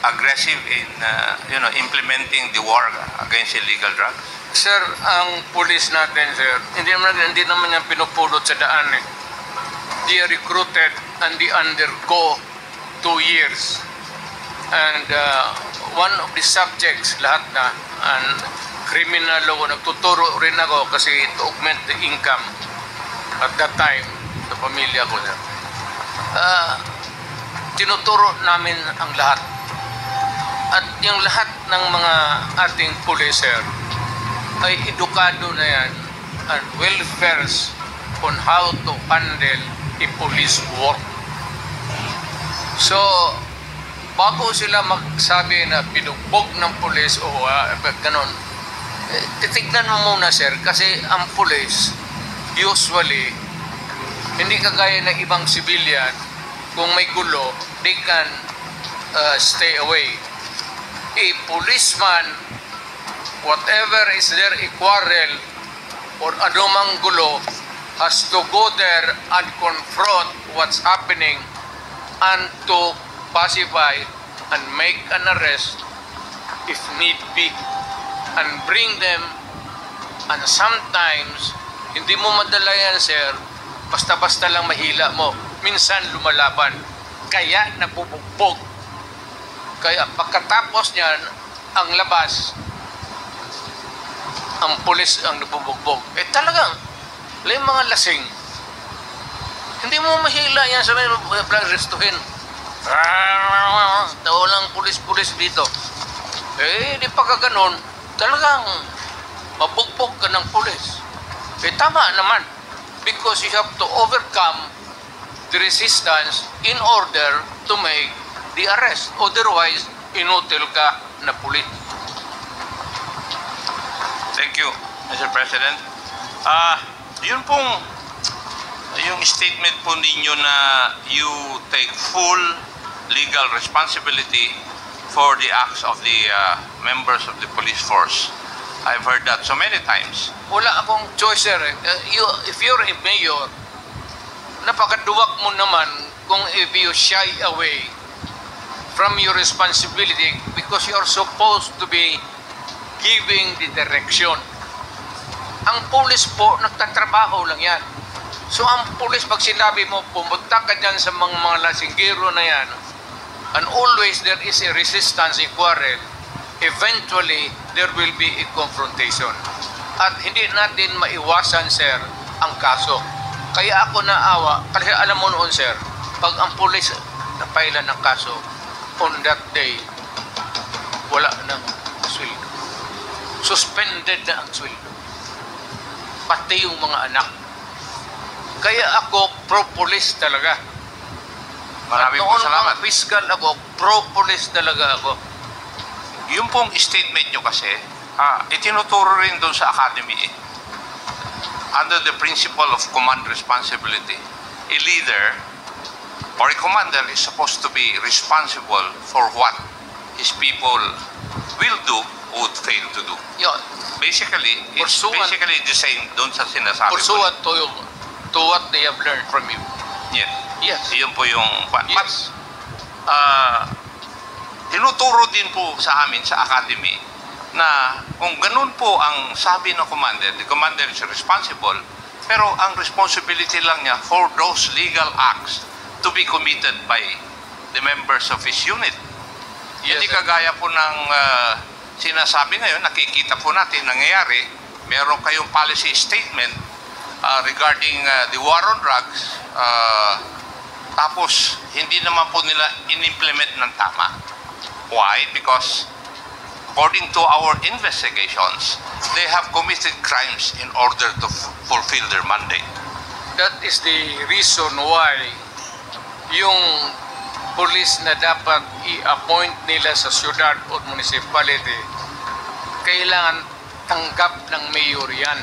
aggressive in implementing the war against illegal drugs? Sir, ang police natin, sir, hindi naman yan pinupulot sa daan eh. They are recruited and they undergo 2 years. And one of the subjects, lahat na, and criminal law, nagtuturo rin ako kasi to augment the income at that time sa pamilya ko, sir. Tinuturo namin ang lahat. At yung lahat ng mga ating police, sir, ay edukado na yan and well-versed on how to handle a police work. So, bago sila magsabi na binugbog ng police o ganon, titignan mo muna, sir, kasi ang police usually hindi kagaya ng ibang civilian. Kung may gulo, they can stay away. A policeman, whatever is there, a quarrel or anumang gulo, has to go there and confront what's happening and to pacify and make an arrest if need be and bring them. And sometimes hindi mo madala yan, sir, basta-basta lang mahila mo, minsan lumalaban, kaya nabubugbog. Kaya pagkatapos niyan ang labas, ang pulis ang nabubugbog. Talagang yung mga lasing, hindi mo mahila yan sa mga restuhin. Walang pulis-pulis dito. Di pagkaganon, talagang mabugbog ka ng pulis. Tama naman, because you have to overcome the resistance in order to make the arrest. Otherwise, inutil ka na pulis. Thank you, Mr. President. Yun pong, yung statement po ninyo na you take full legal responsibility for the acts of the members of the police force. I've heard that so many times. Wala akong choice, sir. If you're a mayor, napakaduwak mo naman kung if you shy away from your responsibility because you're supposed to be giving the direction. Ang pulis po, nagtatrabaho lang yan. So ang pulis, pag sinabi mo, pumunta ka dyan sa mga lasinggero na yan, and always there is a resistance, a quarrel, eventually there will be a confrontation. At hindi natin maiwasan, sir, ang kaso. Kaya ako naawa, kasi alam mo noon, sir, pag ang pulis napailan ng kaso, on that day, wala nang sweldo. Suspended na ang sweldo. Pati yung mga anak. Kaya ako pro-police talaga. Maraming po salamat. Fiscal ako, pro-police talaga ako. Yung pong statement nyo kasi, itinuturo rin doon sa academy eh. Under the principle of command responsibility, a leader or a commander is supposed to be responsible for what his people will do or would fail to do. Yun. Basically, it's basically the same doon sa sinasabi ko. Pursuant to what they have learned from you. Yes. Yes. Yun po yung... Yes. Tinuturo din po sa amin sa academy na kung ganun po ang sabi ng commander, the commander is responsible, pero ang responsibility lang niya for those legal acts to be committed by the members of his unit. Yes, hindi kagaya po ng sinasabi ngayon, nakikita po natin nangyayari, meron kayong policy statement regarding the war on drugs, tapos hindi naman po nila in-implement ng tama. Why? Because according to our investigations, they have committed crimes in order to fulfill their mandate. That is the reason why yung police na dapat i-appoint nila sa syudad o municipality, kailangan tanggap ng mayor yan.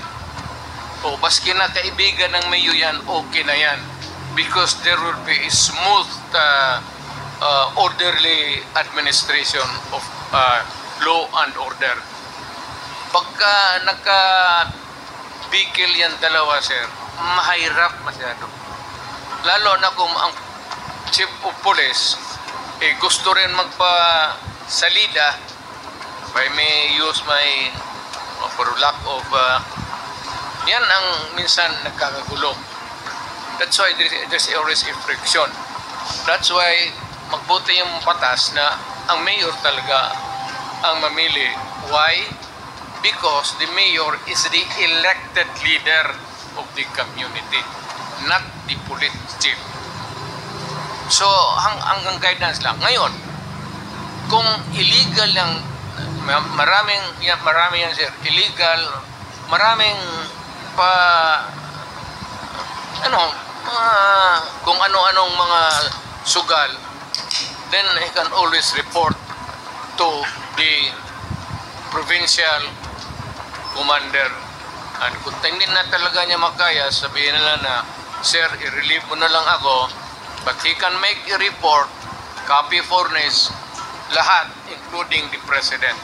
O baski na kaibigan ng mayor yan, okay na yan. Because there will be a smooth, orderly administration of law and order. Pagka nagka-bigil yan dalawa, sir, mahirap masyado. Lalo na kung ang chief of police gusto rin magpa-salida, if I may use my for lack of yan ang minsan nagkakagulo. That's why there's always a friction. That's why magbuti yung patas na ang mayor talaga ang mamili. Why? Because the mayor is the elected leader of the community, not the police chief. So, hanggang guidance lang. Ngayon, kung illegal yung marami yan, sir, illegal, maraming kung ano-anong mga sugal, then he can always report to the provincial commander. And kung hindi na talaga niya makaya, sabihin nila na, sir, i-relieve mo na lang ako, but he can make a report, copy furnish, lahat, including the president.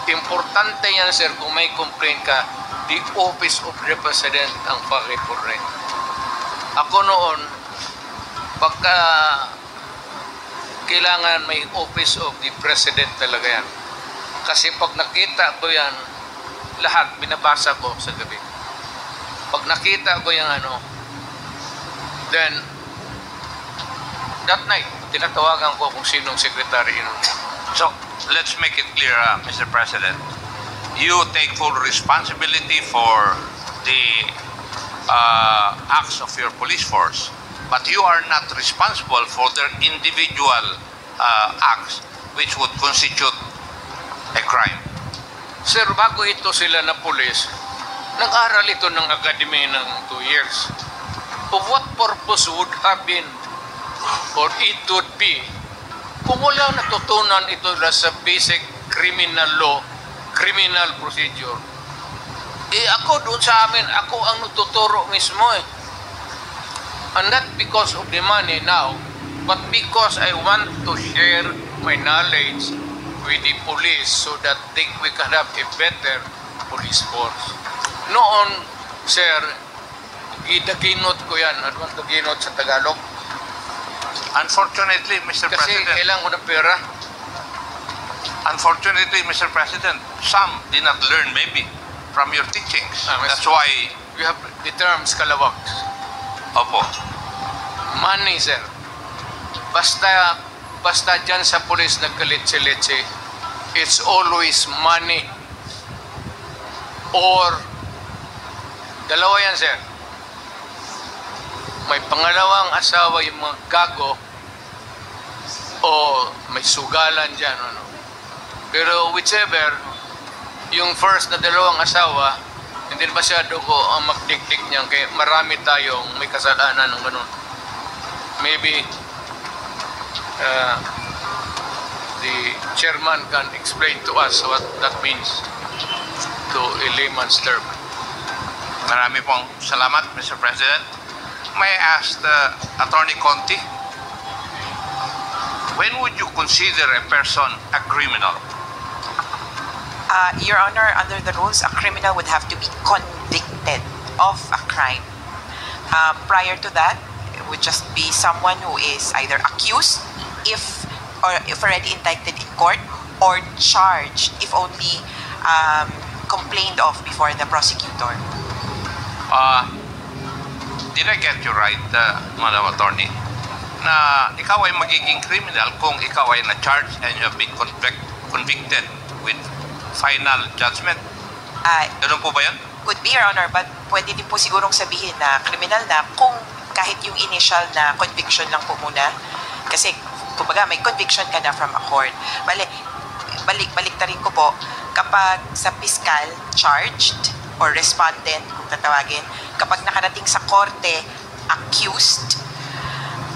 Importante yan, sir, kung may complaint ka, the office of the president ang pa-report rin. Ako noon, pagka kailangan may office of the president talaga yan. Kasi pag nakita ko yan, lahat binabasa ko sa gabi. Pag nakita ko yung then that night, tinatawagan ko kung sinong secretary yun. So, let's make it clear, Mr. President. You take full responsibility for the acts of your police force, but you are not responsible for their individual acts which would constitute a crime. Sir, bago ito sila na police, nag-aral ito ng academy ng 2 years. Of what purpose would have been or it would be kung wala natutunan ito sa basic criminal law, criminal procedure? Ako doon sa amin, ako ang natuturo mismo And not because of the money now, but because I want to share my knowledge with the police so that we can have a better police force. Noon, sir, gidaginot ko yan. Ano ang daginot sa Tagalog? Unfortunately, Mr. President. Kasi kailangan ko ng pera. Unfortunately, Mr. President, some did not learn maybe from your teachings. That's why we have the terms kalawag. Opo. Money, sir. Basta dyan sa police nagkalitsi-litsi, it's always money. Or, dalawa yan, sir. May pangalawang asawa yung mga gago o may sugalan dyan. Pero whichever, yung first na dalawang asawa, hindi masyado ko ang magdikdik niyan kaya marami tayong may kasalanan ng ganun. Maybe the chairman can explain to us what that means to a layman's term. Marami pong salamat, Mr. President. May I ask Attorney Conti, when would you consider a person a criminal? Your Honor, under the rules, a criminal would have to be convicted of a crime. Prior to that, it would just be someone who is either accused, if already indicted in court, or charged if only complained of before the prosecutor. Did I get you right, Madam Attorney, na ikaw ay magiging criminal kung ikaw ay na-charge and you have been convicted with final judgment? Ganun po ba yan? Could be, Your Honor, but pwede din po sigurong sabihin na criminal na kung kahit yung initial na conviction lang po muna. Kasi, kumbaga, may conviction ka na from a court. Baliktarin ko po, kapag sa fiscal charged or respondent, kung tatawagin, kapag nakarating sa korte, accused,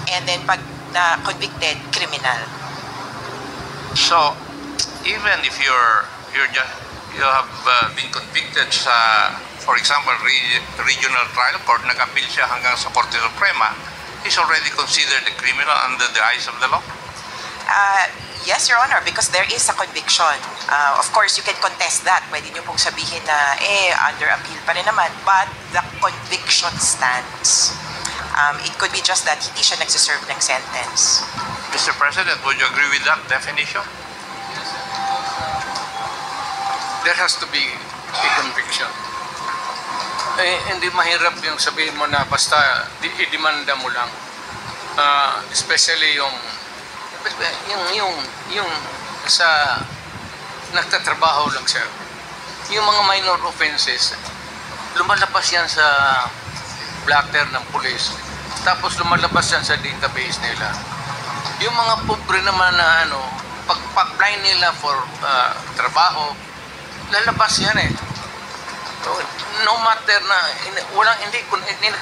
and then pag na-convicted, criminal. So, even if you have been convicted sa, for example, regional trial court, nag-appeal siya hanggang sa Korte Suprema, he's already considered a criminal under the eyes of the law? Yes, Your Honor, because there is a conviction. Of course, you can contest that. Pwede nyo pong sabihin na, under appeal pa rin naman. But the conviction stands. It could be just that hindi siya nagsiserve ng sentence. Mr. President, would you agree with that definition? There has to be a conviction. Hindi mahirap yung sabihin mo na basta i-demanda mo lang. Especially yung sa nagtatrabaho lang siya. Yung mga minor offenses, lumalabas yan sa blatter ng pulis. Tapos lumalabas yan sa database nila. Yung mga pobre naman na pag-apply nila for trabaho, lalabas yan eh. No matter na, hindi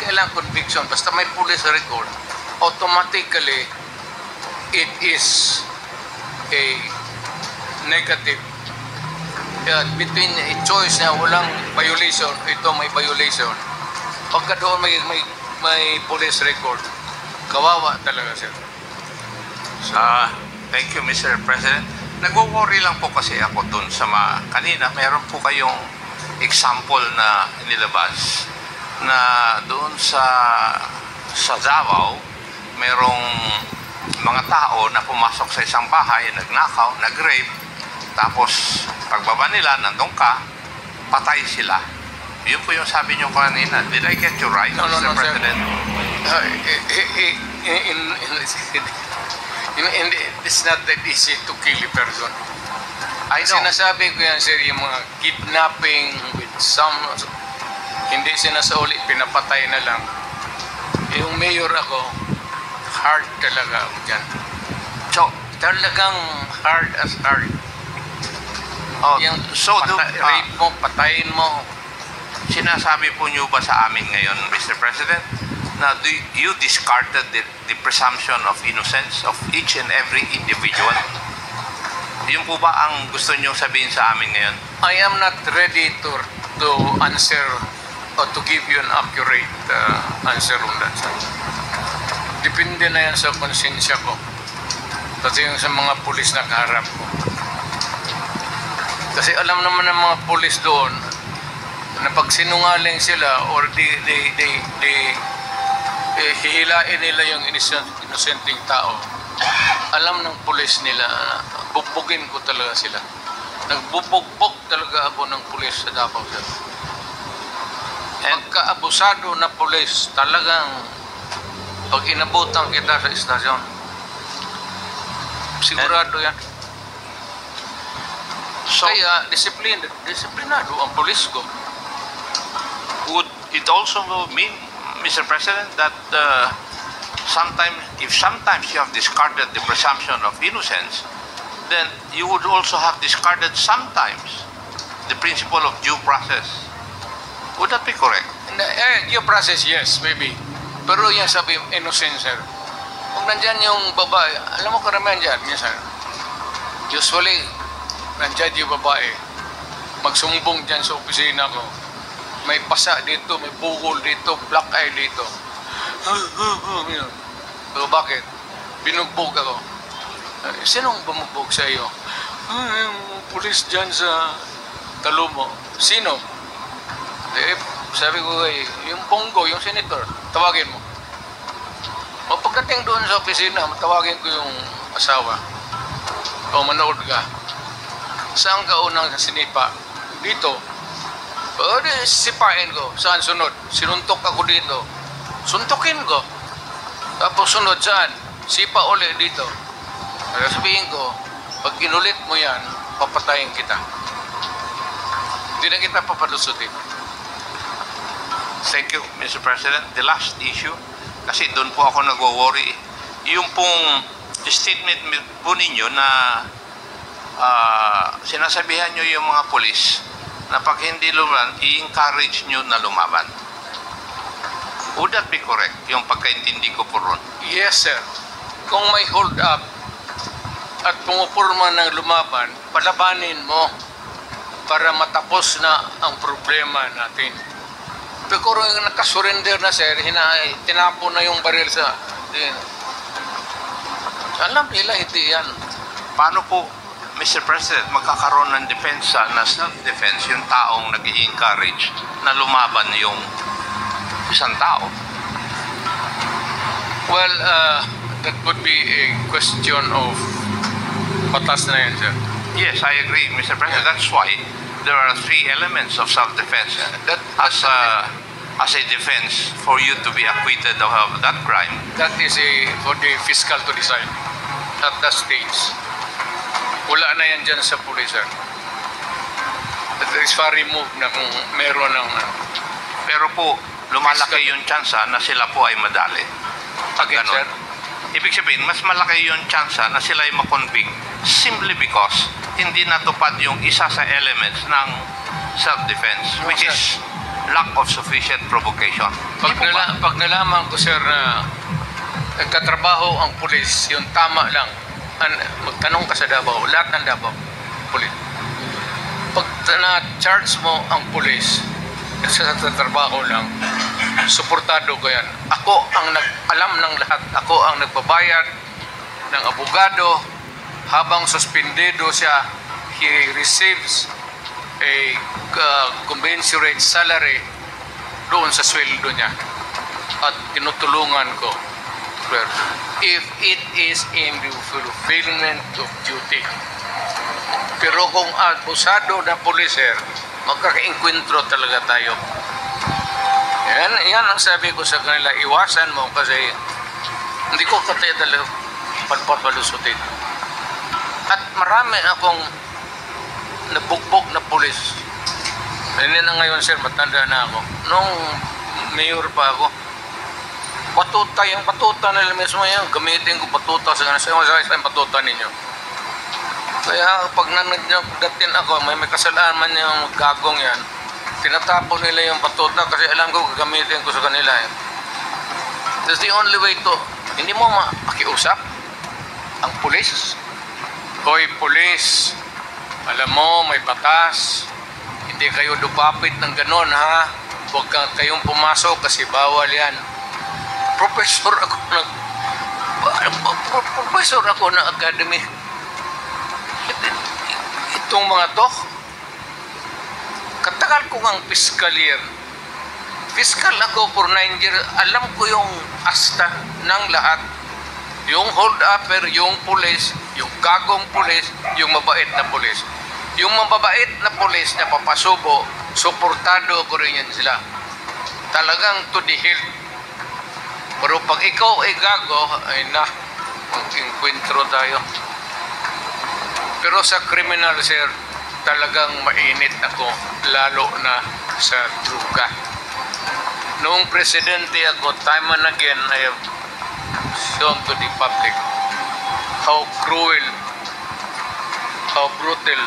kailangan conviction, basta may police record, automatically, it is a negative. Between a choice na walang violation, ito may violation. Pagka doon may police record, kawawa talaga sir. Thank you, Mr. President. Nag-worry lang po kasi ako dun sa kanina, meron po kayong example na nilabas na doon sa Davao, merong mga tao na pumasok sa isang bahay, nagnakaw, nag-rape, tapos pagbaba nila, nandun ka, patay sila. Yun po yung sabi nyo kanina. Did I get you right, Mr. President? It's not that easy to kill a person. I know. Sinasabi ko yan, sir, yung mga kidnapping with some, hindi sinasauli, pinapatay na lang. Yung mayor ako, hard talaga ako dyan. So, talagang hard as hard. Yung rape mo, patayin mo. Sinasabi po nyo ba sa amin ngayon, Mr. President, na you discarded the presumption of innocence of each and every individual? Yun po ba ang gusto nyo sabihin sa amin ngayon? I am not ready to answer or to give you an accurate answer on that. Depende na yan sa konsensya ko. Kasi yung sa mga pulis na kaharap ko. Kasi alam naman ng mga pulis doon na pag sinungaling sila or hihilain nila yung inosenteng tao, alam ng pulis nila, bubugin ko talaga sila. Nagbubugbog talaga ako ng pulis sa Davao. Pagka-abusado na pulis, talagang pag inabutan kita sa istasyon, sigurado yan. So, kaya disiplinado ang pulis ko. Would it also mean, Mr. President, that sometimes you have discarded the presumption of innocence, then you would also have discarded sometimes the principle of due process? Would that be correct? Due process, yes, maybe. Pero yan sabi, innocent, sir. Kung nandyan yung babae, alam mo karamihan dyan, minsan, usually, nandyan yung babae, magsumbong dyan sa opisina ko. May pasa dito, may bukol dito, black eye dito. So, bakit? Binugbog ako. Sinong bumugbog sa iyo? Yung pulis dyan sa Talumo. Sino? Sabi ko, yung Bongo, yung senator, tawagin mo. O pagdating doon sa opisina, tawagin ko yung asawa. O manood ka. Saan ka unang sinipa? Dito. O di sipain ko. Saan sunod? Sinuntok ako dito. Suntukin ko. Tapos sunod saan? Sipa uli dito. Kaya sabihin ko, pag kinulit mo yan, papatayin kita. Hindi na kita papalusutin. Thank you, Mr. President. The last issue, kasi doon po ako nagwo-worry. Yung pong statement po ninyo na sinasabihan nyo yung mga polis na pag hindi lumaban, i-encourage nyo na lumaban. Would that be correct, yung pagkaintindi ko po ron? Yes, sir. Kung may hold up at pumupurma ng lumaban, palabanin mo para matapos na ang problema natin. Pero kung nakasurrender na, sir, tinapo na yung baril sa... Alam nila, hindi yan. Paano po, Mr. President, magkakaroon ng depensa na self-defense yung taong nag-i-encourage na lumaban yung isang tao? Well, that would be a question of batas na yan, sir. Yes, I agree, Mr. President. That's why there are three elements of self-defense. As a defense for you to be acquitted of that crime. That is for the fiscal to decide at that stage. Wala na yan dyan sa pulis, sir. That is far removed na kung meron ng... Pero po, lumalaki yung tsansa na sila po ay madali. Again, sir? Ibig sabihin, mas malaki yung tsansa na sila ay makonvict simply because hindi natupad yung isa sa elements ng self-defense, which is lack of sufficient provocation. Pag nalaman ko, sir, na nagkatrabaho ang pulis, yung tama lang, magtanong ka sa Davao, lahat ng Davao, pulis. Pag na-charge mo ang pulis, sa trabaho lang, suportado ko yan. Ako ang nag-alam ng lahat. Ako ang nagbabayad ng abogado habang suspendido siya. He receives a commensurate salary doon sa sweldo niya. At tinutulungan ko. If it is in the fulfillment of duty. Pero kung abusado na poliser, magkaka-enkwentro talaga tayo. Yan ang sabi ko sa kanila, iwasan mo kasi hindi ko kataya talaga pagpapalusutin. At marami akong nabugbog na pulis. Hindi na ngayon, sir, matanda na ako. Nung mayor pa ako, yung patuta nila mismo yan, gamitin ko patuta sa kanila, patuta ninyo. Kaya pag nanagdatin ako, may kasalanan yung gagong yan, tinatapon nila yung patuta kasi alam ko gagamitin ko sa kanila. That's the only way to, hindi mo makiusap ang pulis. Hoy, pulis, alam mo, may batas, hindi kayo lupapit ng ganon, ha? Huwag kayong pumasok kasi bawal yan. Professor ako ng academy. Itong mga to, katagal ko ang fiscal year. Fiscal ako for 9 years. Alam ko yung asta ng lahat. Yung hold-upper, yung pulis, yung gagong pulis, yung mabait na pulis. Yung mababait na pulis na papasubo, suportado ko rin yan sila. Talagang to the hilt. Pero pag ikaw ay gago, ay na, mag-enkwentro tayo. Pero sa criminal, sir, talagang mainit ako, lalo na sa druga. Noong presidente ako, time and again, I have shown to the public how cruel, how brutal,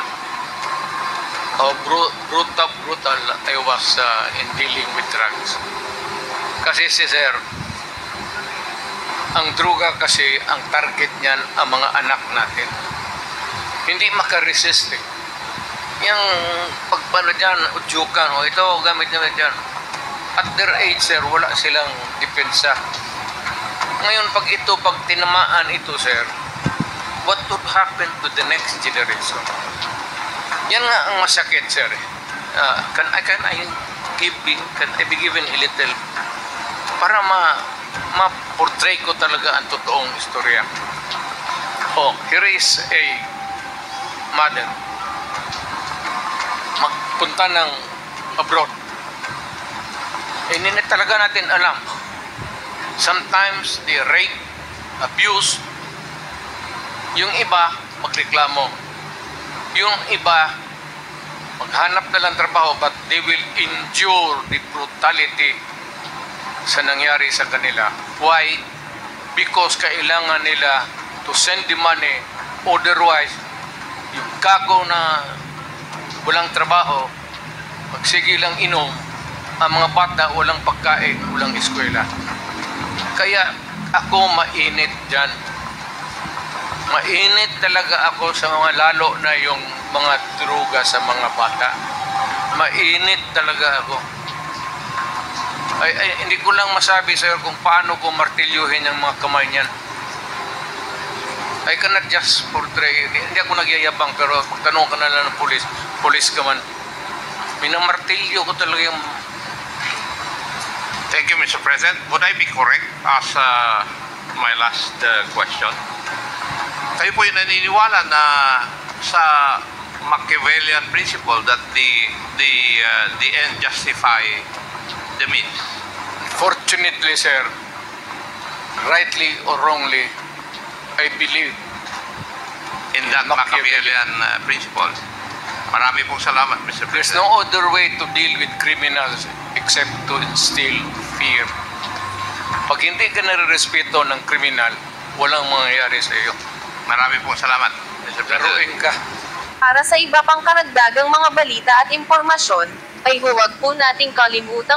how brutal I was in dealing with drugs. Kasi si sir, Ang droga kasi, ang target niyan, ang mga anak natin. Hindi makaresist eh. Yung pagpano dyan, udyukan, o ito, gamit naman dyan. At their age, sir, wala silang depensa. Ngayon, pag tinamaan ito, sir, what would happen to the next generation? Yan nga ang masakit, sir. Can I be given a little para ma-portray ko talaga ang totoong istorya. Here is a mother. Magpunta ng abroad. Hindi na talaga natin alam. Sometimes they rape, abuse. Yung iba, magreklamo. Yung iba, maghanap na lang trabaho, but they will endure the brutality sa nangyari sa kanila. Why? Because kailangan nila to send the money. Otherwise, yung kako na walang trabaho, magsige lang inom, ang mga bata walang pagkain, walang eskwela. Kaya ako mainit dyan. Mainit talaga ako sa mga lalo na yung mga droga sa mga bata. Mainit talaga ako. Hindi ko lang masabi sa'yo kung paano ko martilyuhin ang mga kamay niyan. I cannot just portray. Hindi ako nagyayabang, pero tanong ka na lang ng pulis ka man. Minamartilyo ko talaga yung... Thank you, Mr. President. Would I be correct as my last question? Kayo po yung naniniwala na sa Machiavellian principle that the end justify the means? Fortunately, sir, rightly or wrongly, I believe in that Machiavellian principle. Marami pong salamat, Mr. There's President. no other way to deal with criminals except to instill fear. Pag hindi ka nare-respeto ng kriminal, walang mangyayari sa iyo. Marami pong salamat, Mr. President. Laruin ka. Para sa iba pang karagdagang mga balita at impormasyon, ay huwag po nating kalimutang